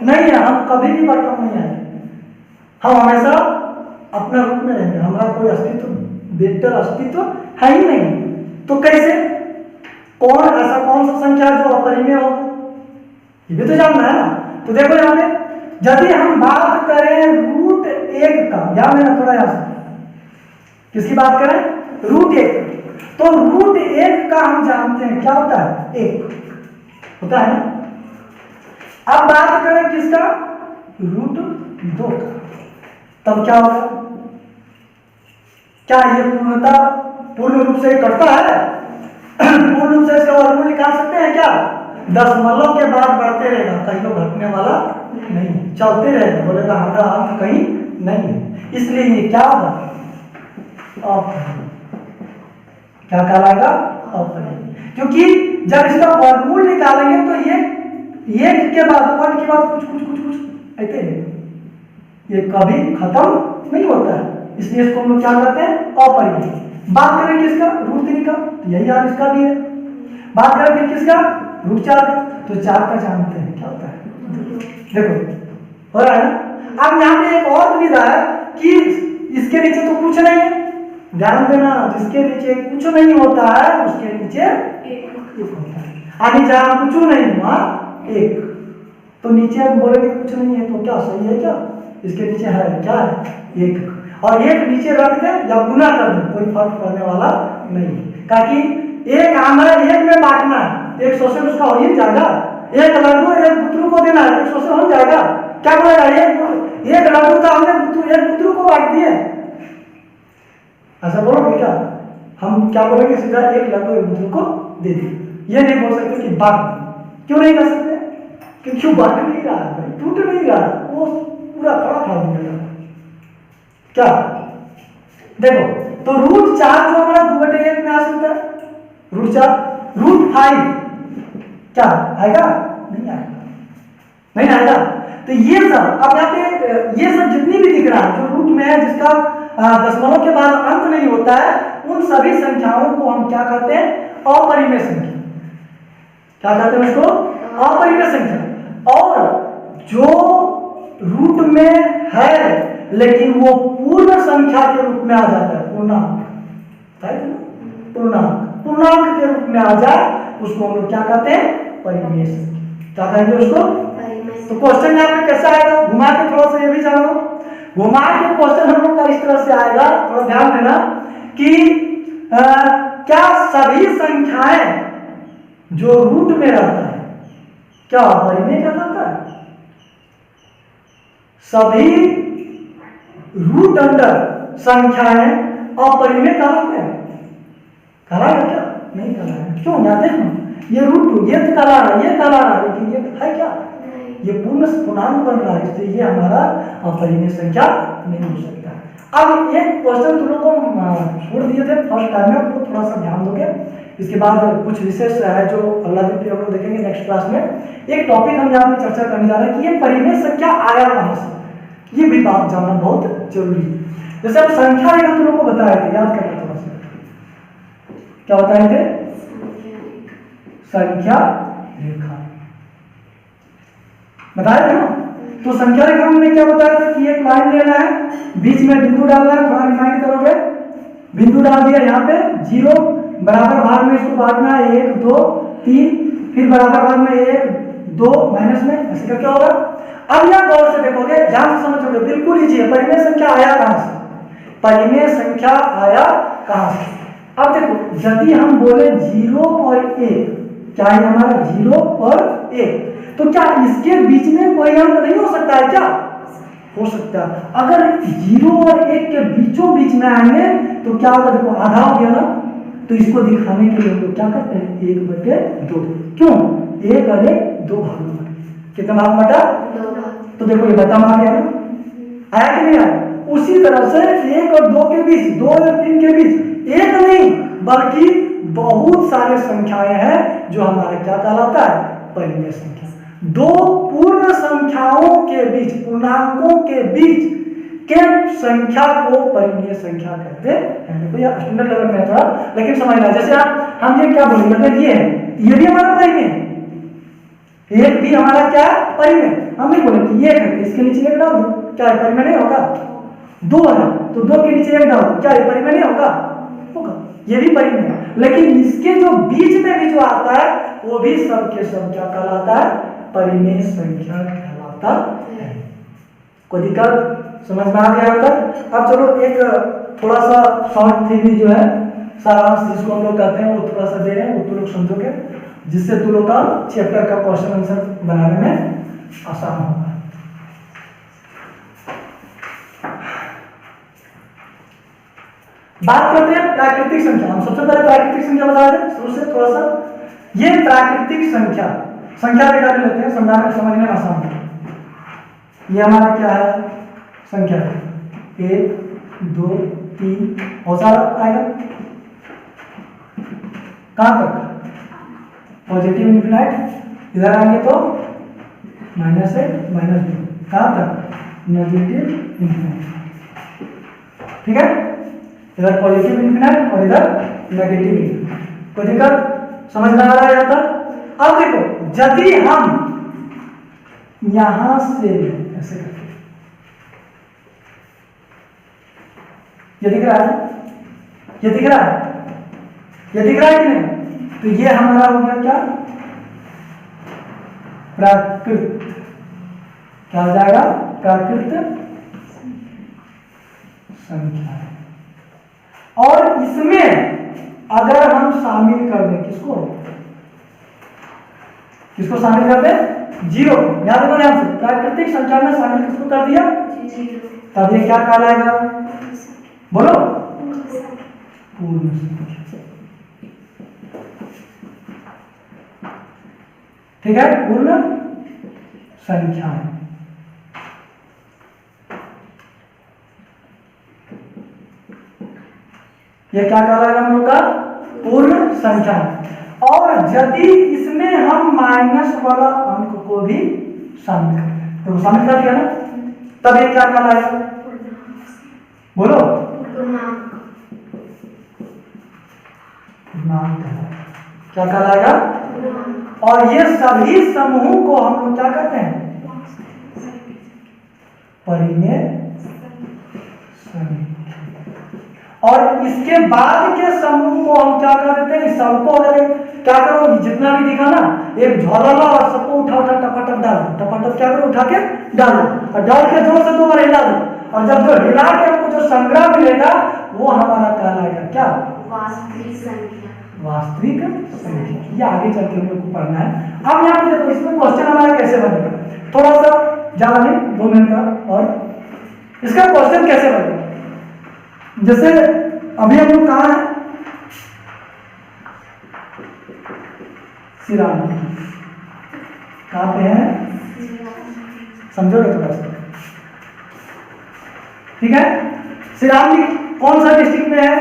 नहीं है, हम कभी भी बट्टा में नहीं आए, हम हमेशा अपने रूप में रहेंगे, हमारा कोई अस्तित्व वेक्टर अस्तित्व है ही नहीं। तो कैसे, ऐसा कौन सा संख्या जो अपरिमेय हो, ये भी तो जानना है ना। तो देखो यहाँ पे यदि हम बात करें √1 का, ध्यान देना थोड़ा यहाँ से, किसकी बात करें, √1, तो √1 का हम जानते हैं क्या होता है, 1 होता है ना। अब बात करें किसका, √2 का, तब क्या होगा, क्या ये पूर्ण रूप से कटता है, पूर्ण रूप से इसका वर्गमूल निकाल सकते हैं क्या, दशमलव के बाद बढ़ते रहेगा, कहीं तो घटने वाला नहीं, चलते रहेगा, बोलेगा हमारा अंत कहीं नहीं है, इसलिए ये क्या होगा, क्या कहलाएगा, अपरिमेय। क्योंकि जब इसका वर्गमूल निकालेंगे तो ये एक के बाद पॉइंट के बाद कुछ ऐसे ये कभी खत्म नहीं होता है, इसलिए इसको हम लोग क्या कहते हैं, अपरिमेय। बात करें किसका, √3 का, तो यही यार इसका भी है। बात करें फिर किसका, √4 का, तो 4 का जानते हैं क्या होता है, देखो हो रहा है ना। अब यहाँ पे एक और दुविधा है कि इसके नीचे तो कुछ नहीं है, ध्यान देना, जिसके नीचे कुछ नहीं होता है उसके नीचे एक होता है, यानी जहां कुछ नहीं हुआ 1, तो नीचे हम बोलेंगे कुछ नहीं है तो क्या सही है, क्या इसके नीचे है, क्या है, 1, और 1 नीचे रख दे या गुना कर दे कोई फर्क पड़ने वाला नहीं, ताकि 1 हमें 1 में बांटना है, 100 से उसका हो ही जाएगा, 1 लड्डू 1 पुत्रु को देना है, 100 से हो जाएगा, क्या बोलेगा, 1 लड्डू तो हमने 1 पुत्रु को बांट दिए, ऐसा बोलोगे क्या, हम क्या बोलेंगे, सीधा 1 लड्डू 1 पुत्रु को दे दिए, ये नहीं बोल सकते कि बांट, क्यों नहीं कर सकते, क्यों बांट नहीं रहा है, टूट नहीं रहा, वो पूरा खड़ा खड़ा दिया क्या, देखो तो √4 जो हमारा 2/1 में आ सकता है, √4, √5 क्या आएगा, नहीं आएगा, नहीं आएगा। तो ये सब अब यहाँ पे ये सब जितनी भी दिख रहा है जो रूट में है, जिसका दशमलव के बाद अंत नहीं होता है, उन सभी संख्याओं को हम क्या कहते हैं, अपरिमेय संख्या, क्या कहते हैं उसको, अपरिमेय संख्या। और जो रूट में है लेकिन वो पूर्ण संख्या के रूप में आ जाता है, पूर्णांक, पूर्णांक के रूप में आ जाए उसको हम लोग क्या कहते हैं, परिमेय संख्या, क्या कहेंगे उसको। तो क्वेश्चन यहाँ पे कैसा आएगा, घुमा के थोड़ा सा ये भी जानो, घुमा के क्वेश्चन हम लोग का इस तरह से आएगा, थोड़ा ध्यान देना कि क्या सभी संख्याएं जो रूट में रहता है क्या परिमेय कहलाता है, सभी रूट अंडर संख्याएं अपरिमेय कहलाते हैं, कहलाएगा क्या, नहीं कहलाएगा, क्यों, यहाँ देखो ये रूट ये कहला रहा है, ये कहला रहा है, लेकिन ये है क्या, ये पूर्णांक बन रहा है, इसलिए ये हमारा अपरिमेय संख्या नहीं हो सकता। अब एक क्वेश्चन तुम लोग को छोड़ दिए थे फर्स्ट टाइम में, वो थोड़ा सा ध्यान दोगे, इसके बाद कुछ विशेष है जो अगला दिन फिर हम लोग देखेंगे नेक्स्ट क्लास में। एक टॉपिक हम यहाँ पे चर्चा करने जा रहे हैं कि ये परिमेय संख्या आया कहाँ से, ये भी बात जानना बहुत जरूरी है। जैसे हम संख्या रेखा तुम लोग को बताए थे, याद करना थोड़ा सा, क्या बताए थे? संख्या रेखा बताया था ना। तो संख्या रेखा हमने क्या बताया था कि एक लाइन लेना है, बीच में बिंदु डालना है, थोड़ा रिमाइंड करोगे, बिंदु डाल दिया यहाँ पे 0, बराबर भाग में इसको बांटना है 1 2 3, फिर बराबर भाग में 1 2 माइनस में, ऐसे क्या होगा। अब यह गौर से देखोगे, ध्यान से समझोगे, बिल्कुल इजी है। परिमेय संख्या आया कहां से? परिमेय संख्या आया कहां से? अब देखो, यदि हम बोले 0 और 1, क्या है हमारा 0 और 1, तो क्या इसके बीच में कोई अंक नहीं हो सकता है? क्या हो सकता है? अगर 0 और 1 के बीचों बीच में आएंगे तो क्या होगा? देखो आधा हो गया ना, तो इसको दिखाने के लिए हम लोग क्या करते हैं 1/2। क्यों? 1 और 1 2 भाग में, कितना भाग बटा? 2 भाग। तो देखो ये बटा आ गया ना, आया कि नहीं आया? उसी तरह से 1 और 2 के बीच, 2 और 3 के बीच एक नहीं बल्कि बहुत सारे संख्याएं हैं जो हमारा क्या कहलाता है? परिमेय संख्या। दो पूर्ण संख्याओं के बीच, पूर्णांकों के बीच के संख्या को परिमेय संख्या कहते हैं। देखो ये स्टैंडर्ड लेवल में है थोड़ा, लेकिन समझना। जैसे आप हम ये क्या बोलेंगे, मतलब ये है, ये भी हमारा परिमेय, एक भी हमारा क्या है? परिमेय। हम नहीं बोलेंगे ये है, इसके नीचे 1 डाल दो, क्या है? परिमेय नहीं होगा? 2 है तो 2 के नीचे 1 डाल दो, क्या है? परिमेय नहीं होगा? होगा, ये भी परिमेय है। लेकिन इसके जो बीच में भी जो आता है वो भी सब के सब क्या कहलाता है? परिमेय संख्या कहलाता है। कोई दिक्कत समझ में आ गया तक? अब चलो एक थोड़ा सा शॉर्ट थ्योरी जो है, सारांश जिसको हम लोग कहते हैं, वो थोड़ा सा दे रहे हैं, वो तुम लोग समझोगे, जिससे तुम लोग का चैप्टर का क्वेश्चन आंसर बनाने में आसान होगा। बात करते हैं प्राकृतिक संख्या। हम सबसे पहले प्राकृतिक संख्या बता दें शुरू से थोड़ा सा। ये प्राकृतिक संख्या, संख्या रेखा लेते हैं, समझने में आसान है। ये हमारा क्या है? संख्या 1 2 3 और सारा आएगा कहां तक? Positive infinite. इधर आएंगे तो -1 -2, कहां तक? Negative infinite. ठीक है, इधर पॉजिटिव इंफिनाइट और इधर नेगेटिव इंफिनाइट। कोई दिक्कत समझ में आ रहा है यहाँ तक? अब देखो, यदि हम यहां से ऐसे करते, ये दिख रहा है? ये दिख रहा है? ये दिख रहा है कि नहीं? तो ये हमारा हो गया क्या? प्राकृत। क्या हो जाएगा? प्राकृत संख्या। और इसमें अगर हम शामिल कर दें किसको? किसको शामिल कर दें? 0। याद रखो ध्यान से, प्राकृतिक संख्या में शामिल किसको कर दिया? 0। तब ये क्या कहलाएगा? बोलो, पूर्ण संख्या। ठीक है, पूर्ण संख्या। ये क्या कहलाएगा हम लोग का? पूर्ण संख्या। और यदि इसमें हम माइनस वाला अंक को भी शामिल कर दें, तो शामिल कर दिया ना, तब ये क्या कहलाएगा? बोलो, पूर्णांक। क्या कहलाएगा? और ये सभी समूह को हम लोग क्या कहते हैं? परिमेय संख्या। और इसके बाद के समूह को हम क्या कर देते हैं? सबको अगर क्या करो, जितना भी दिखा ना, एक झोला लो और सबको उठा उठा टपाटप डाल दो, टपाटप क्या करो, उठा के डालो, और डाल के जोर से 2 बार हिला दो, और जब जो हिला के हमको जो संग्रह मिलेगा वो हमारा कहलाएगा क्या? वास्तविक संख्या। वास्तविक संख्या। ये आगे चल के हम लोग को पढ़ना है। अब यहाँ पे देखो, इसमें क्वेश्चन हमारा कैसे बनेगा, थोड़ा सा ज्यादा नहीं, 2 मिनट का। और इसका क्वेश्चन कैसे बनेगा? जैसे अभी हम लोग कहाँ हैं? सिराम। कहाँ पे हैं? समझोगे थोड़ा सा? ठीक है, सिराम कौन सा डिस्ट्रिक्ट में है?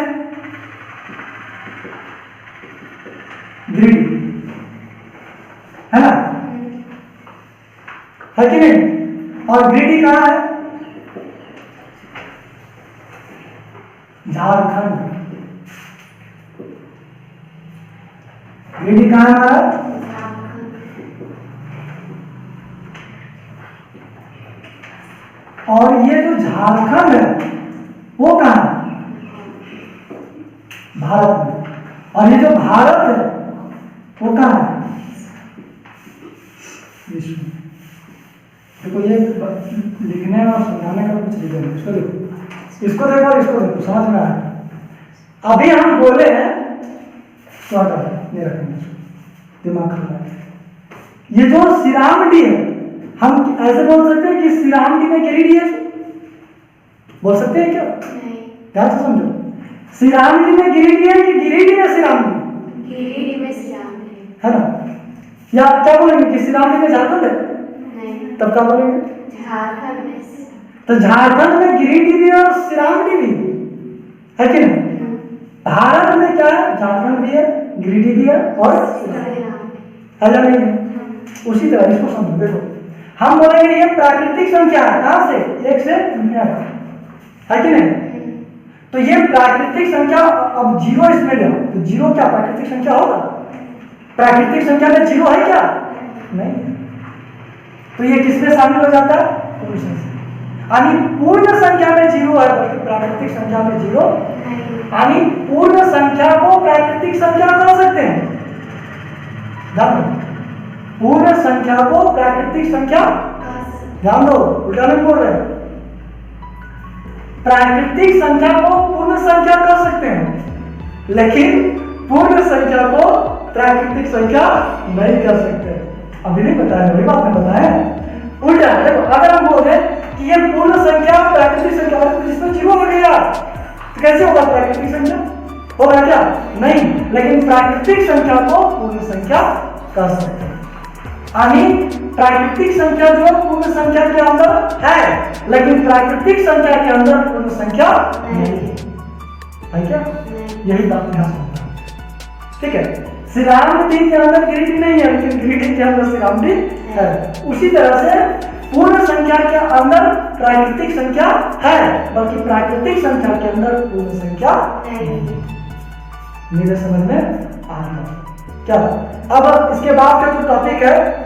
है ना, है कि नहीं? और गिरिडीह कहाँ है? झारखंड। गिरिडीह कहाँ है हमारा? और ये जो झारखंड है वो कहाँ है? भारत में। और ये जो भारत है वो कहाँ है? विश्व में। देखो ये लिखने और समझाने का कुछ रीजन है। इसको देखो और इसको देखो, समझ में आया। अभी हम बोले हैं तो नहीं रखेंगे, दिमाग खराब। ये जो सिरामडी है, हम ऐसे बोल सकते हैं कि सिरामडी में गिरिडीह है, बोल सकते हैं क्या? ध्यान से समझो, सिरामडी में गिरिडीह है कि गिरिडीह में सिरामडी? गिरिडीह में सिरामडी है ना? या क्या बोलेंगे कि सिरामडी में झारखंड है? नहीं, तब क्या बोलेंगे? झारखंड में। तो झारखंड में गिरिडीह भी और सिरामडी भी है कि नहीं? भारत में क्या है? झारखंड भी है, गिरिडीह भी है और है या नहीं है? उसी तरह इसको समझो। देखो हम बोलेंगे ये प्राकृतिक संख्या है, कहां से? 1 से है कि नहीं? तो ये प्राकृतिक संख्या, अब जीरो इसमें ले, तो जीरो क्या प्राकृतिक संख्या होगा? प्राकृतिक संख्या में जीरो है क्या? नहीं। तो ये किसमें शामिल हो जाता है? पूर्ण संख्या। यानी पूर्ण संख्या में जीरो है, बल्कि प्राकृतिक संख्या में जीरो। यानी पूर्ण संख्या को प्राकृतिक संख्या कह सकते हैं। ध्यान दो, पूर्ण संख्या को प्राकृतिक संख्या, ध्यान दो उल्टा नहीं बोल रहे। प्राकृतिक संख्या को पूर्ण संख्या कह सकते हैं, लेकिन पूर्ण संख्या को प्राकृतिक संख्या नहीं कर सकते। अभी नहीं बताया, वही बात नहीं बताया, उल्टा। देखो अगर हम बोले कि ये पूर्ण संख्या प्राकृतिक संख्या, इसमें जीरो हो गया तो कैसे होगा? प्राकृतिक संख्या होगा क्या? नहीं, लेकिन प्राकृतिक संख्या को पूर्ण संख्या कह सकते हैं। यानी प्राकृतिक संख्या जो पूर्ण संख्या के अंदर है, लेकिन प्राकृतिक संख्या के अंदर पूर्ण संख्या नहीं है क्या? यही बात ध्यान रखना। ठीक है, सिरामडी के अंदर गिरिडीह नहीं है, लेकिन गिरिडीह के अंदर सिरामडी है। उसी तरह से पूर्ण संख्या के अंदर प्राकृतिक संख्या है, बल्कि प्राकृतिक संख्या के अंदर पूर्ण संख्या नहीं। मेरे समझ में आ गया क्या? अब इसके बाद का जो टॉपिक है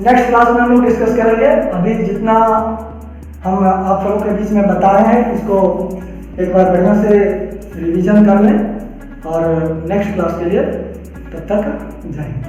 नेक्स्ट क्लास में हम लोग डिस्कस करेंगे। अभी जितना हम आप लोगों के बीच में बताए हैं, इसको एक बार बढ़िया से रिवीजन कर लें और नेक्स्ट क्लास के लिए तब तक जय हिंद।